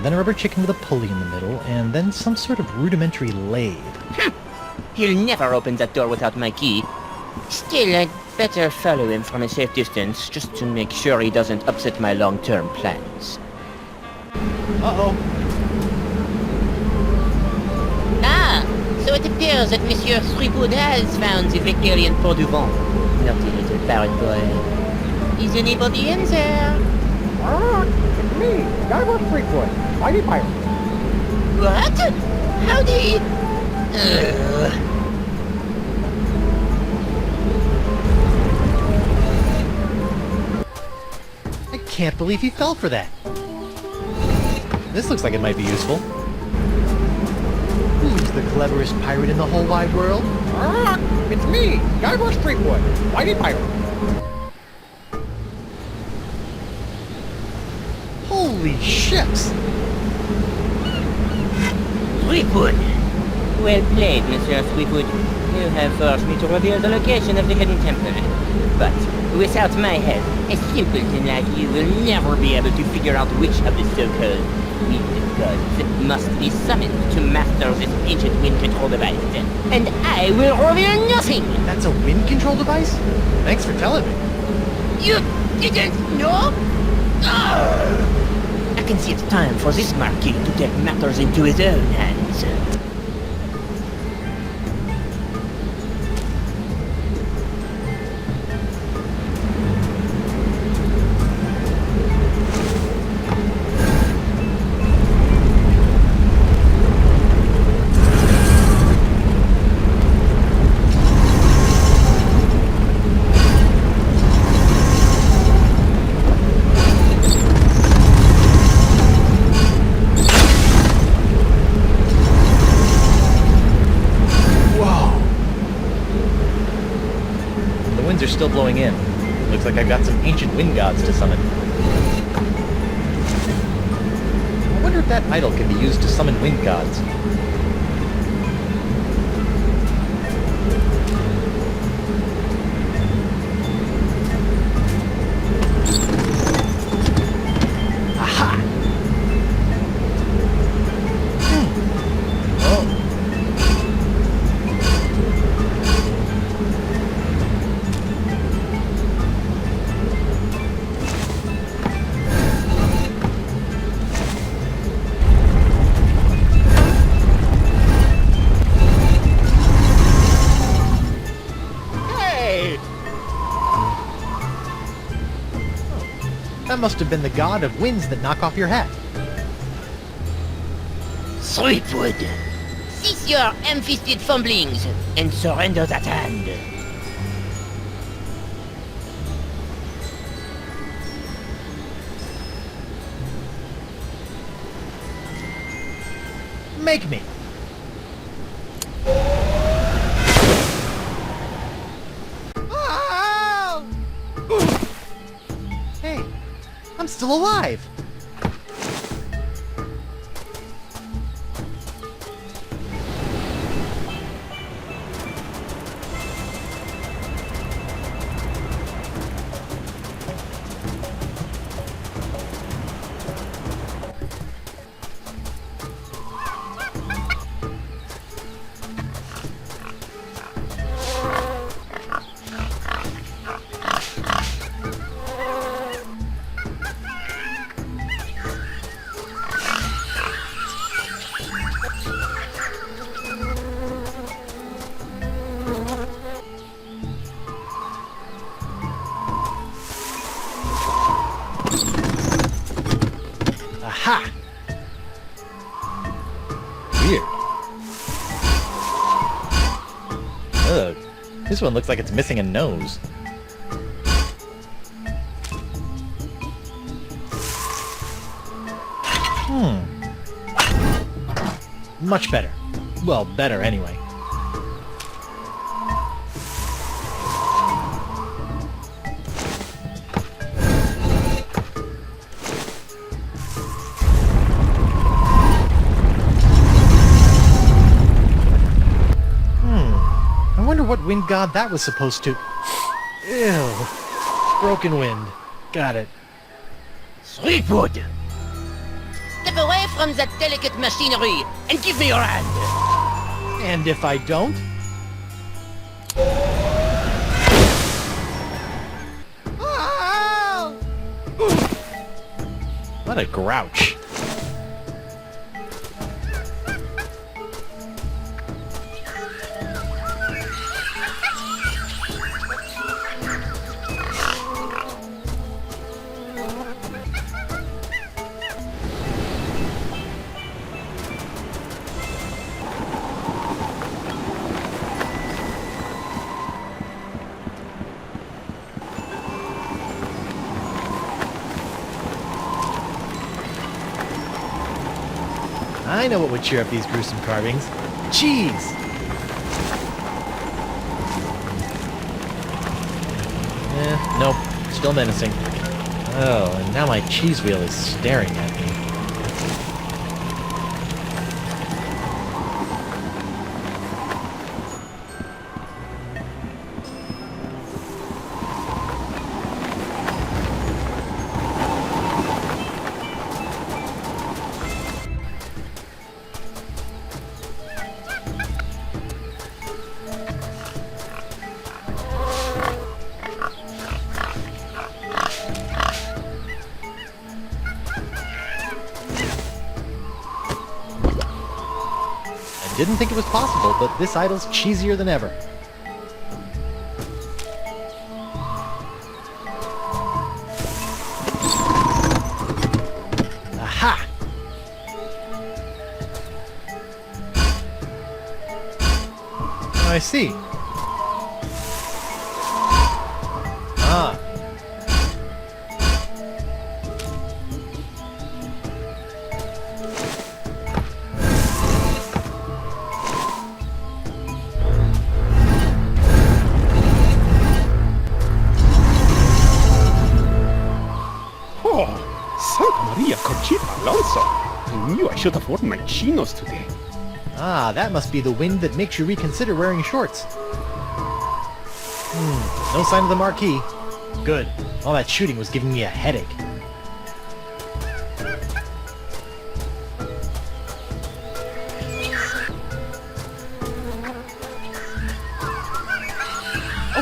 Then a rubber chicken with a pulley in the middle, and then some sort of rudimentary lathe. He'll never open that door without my key. Still, I'd better follow him from a safe distance, just to make sure he doesn't upset my long-term plans. Uh-oh. Ah! So it appears that Monsieur Threepwood has found the Victorian Port du Vent. Naughty little parrot boy. Is anybody in there? It's me, Guybrush Threepwood, Mighty Pirate. What? How did... I can't believe he fell for that. This looks like it might be useful. Who's the cleverest pirate in the whole wide world? It's me, Guybrush Threepwood, Mighty Pirate. Holy ships! Threepwood! Well played, Monsieur Threepwood. You have forced me to reveal the location of the hidden temple. But without my help, a simpleton like you will never be able to figure out which of the so-called wind gods must be summoned to master this ancient wind control device. And I will reveal nothing! That's a wind control device? Thanks for telling me. You didn't know? I can see it's time for this Marquis to take matters into his own hands. Are still blowing in. Looks like I've got some ancient wind gods to summon. I wonder if that idol can be used to summon wind gods. That must have been the god of winds that knock off your hat. Sweetwood, cease your ham-fisted fumblings and surrender that hand. Make me. Hey, I'm still alive. Aha! Weird. Ugh. This one looks like it's missing a nose. Much better. Well, better anyway. I wonder what wind god that was supposed to... Ew. Broken wind. Got it. Sweetwood! Step away from that delicate machinery and give me your hand! And if I don't? What a grouch. I know what would cheer up these gruesome carvings. Cheese! Nope. Still menacing. Oh, and now my cheese wheel is staring at me. Didn't think it was possible, but this idol's cheesier than ever. Aha! I see. Ah. Alonso, I knew I should have worn my chinos today. Ah, that must be the wind that makes you reconsider wearing shorts. No sign of the marquee. Good. All that shooting was giving me a headache.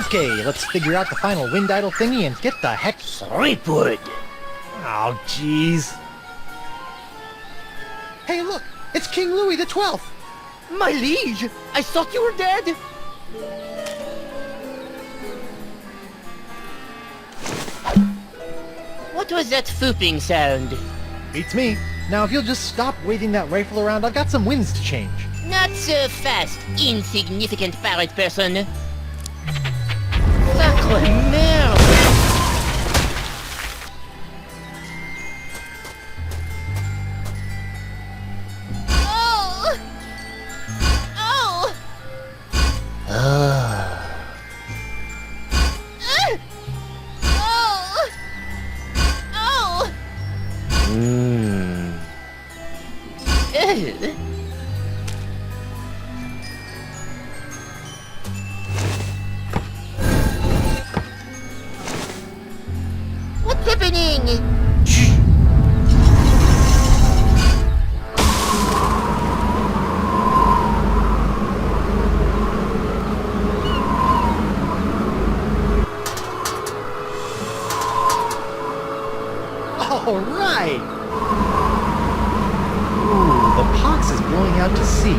Okay, let's figure out the final wind idol thingy and get the heck... Sweetwood! Oh, jeez. Hey, look! It's King Louis the 12th! My liege! I thought you were dead! What was that fooping sound? Beats me. Now, if you'll just stop waving that rifle around, I've got some winds to change. Not so fast, insignificant pirate person. Sacre merde! Oh! Oh! Oh! Oh! What's happening? All right! Ooh, the pox is blowing out to sea.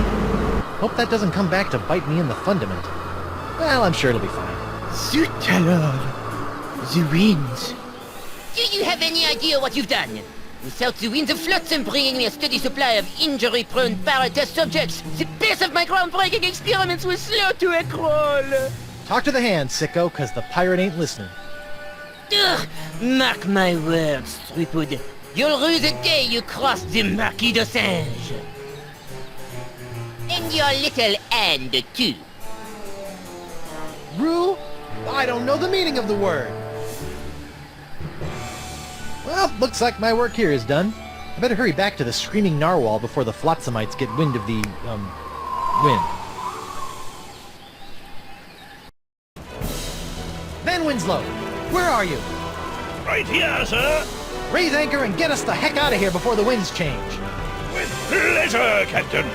Hope that doesn't come back to bite me in the fundament. Well, I'm sure it'll be fine. Zut alors! The winds. Do you have any idea what you've done? Without the winds of Flotsam bringing me a steady supply of injury-prone pirate test subjects, the pace of my groundbreaking experiments was slow to a crawl. Talk to the hand, sicko, cause the pirate ain't listening. Ugh, mark my words, Threepwood. You'll rue the day you crossed the Marquis de Singe. And your little hand, too. Rue? I don't know the meaning of the word. Well, looks like my work here is done. I better hurry back to the screaming narwhal before the Flotsamites get wind of the, wind. Van Winslow, where are you? Right here, sir. Raise anchor and get us the heck out of here before the winds change. With pleasure, Captain.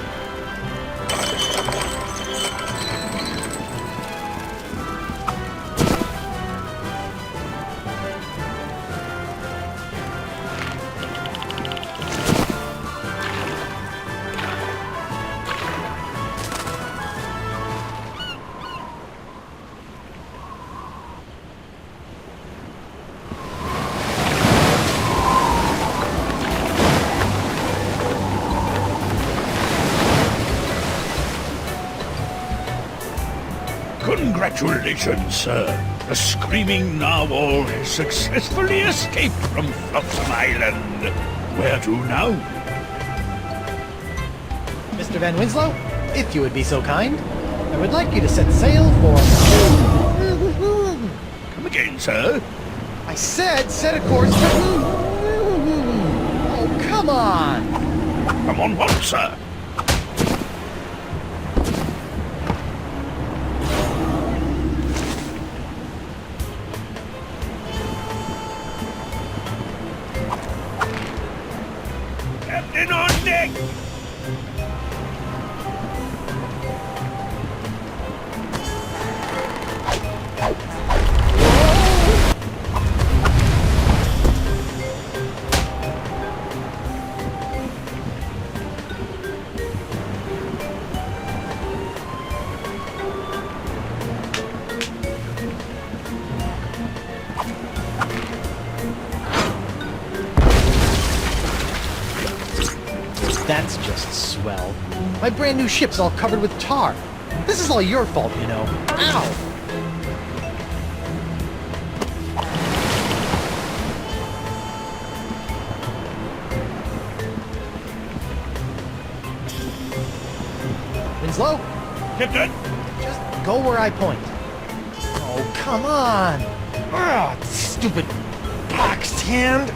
Congratulations, sir. The screaming narwhal has successfully escaped from Flotsam Island. Where to now? Mr. Van Winslow, if you would be so kind, I would like you to set sail for... Come again, sir? I said set a course for... Oh, come on! Come on what, sir? Captain on deck! That's just swell. My brand new ship's all covered with tar. This is all your fault, you know. Ow! Winslow, Captain! just go where I point. Oh, come on! Ah, stupid boxed hand!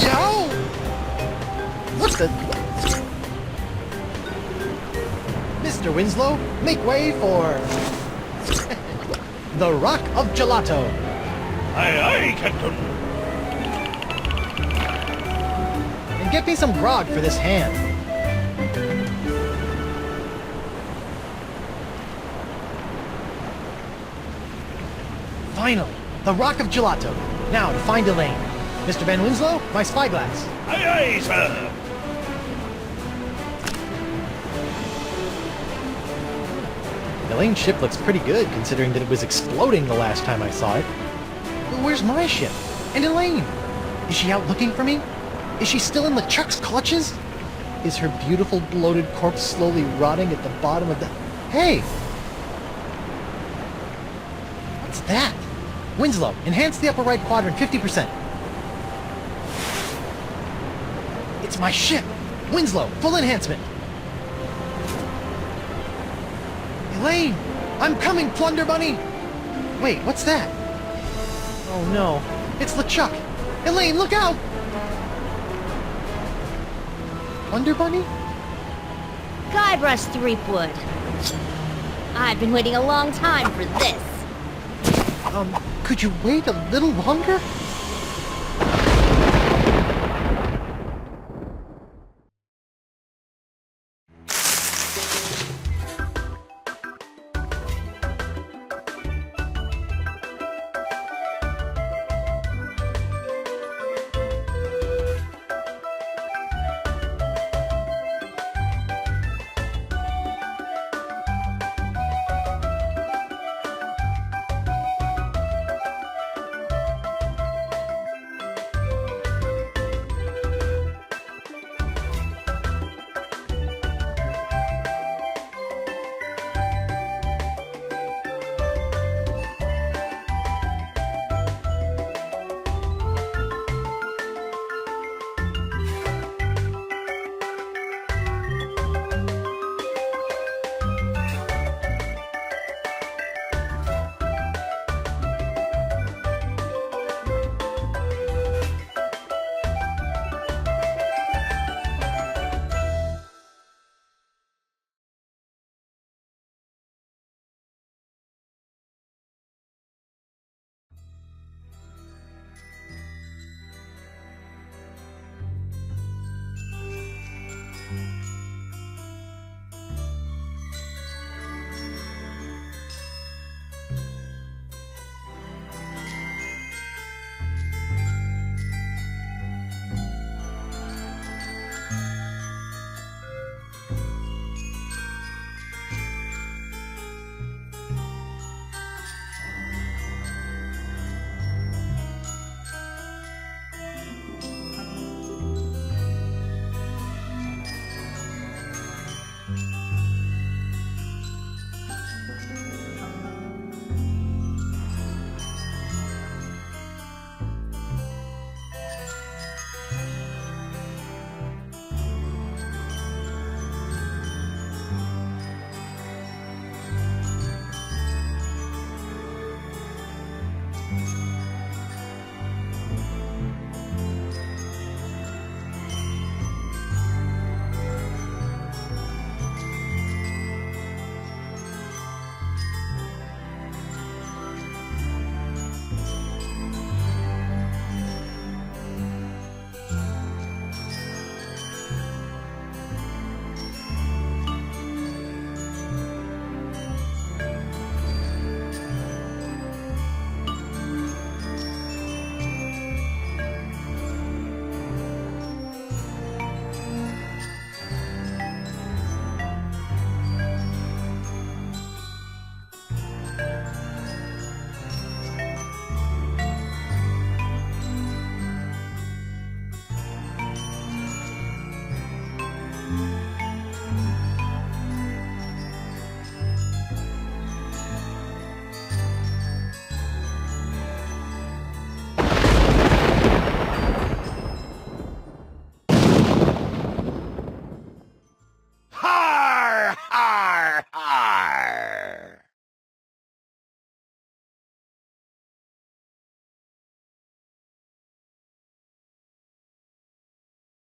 Joe! What the... Mr. Winslow, make way for... the Rock of Gelato. Aye, aye, Captain. And get me some grog for this hand. Finally, the Rock of Gelato. Now to find Elaine. Mr. Van Winslow, my spyglass. Aye, aye, sir. Elaine's ship looks pretty good, considering that it was exploding the last time I saw it. But where's my ship? And Elaine? Is she out looking for me? Is she still in LeChuck's clutches? Is her beautiful bloated corpse slowly rotting at the bottom of the... Hey! What's that? Winslow, enhance the upper right quadrant 50%. It's my ship! Winslow, full enhancement! Elaine! I'm coming, Plunder Bunny! Wait, what's that? Oh no, it's LeChuck! Elaine, look out! Plunder Bunny? Guybrush Threepwood. I've been waiting a long time for this. Could you wait a little longer?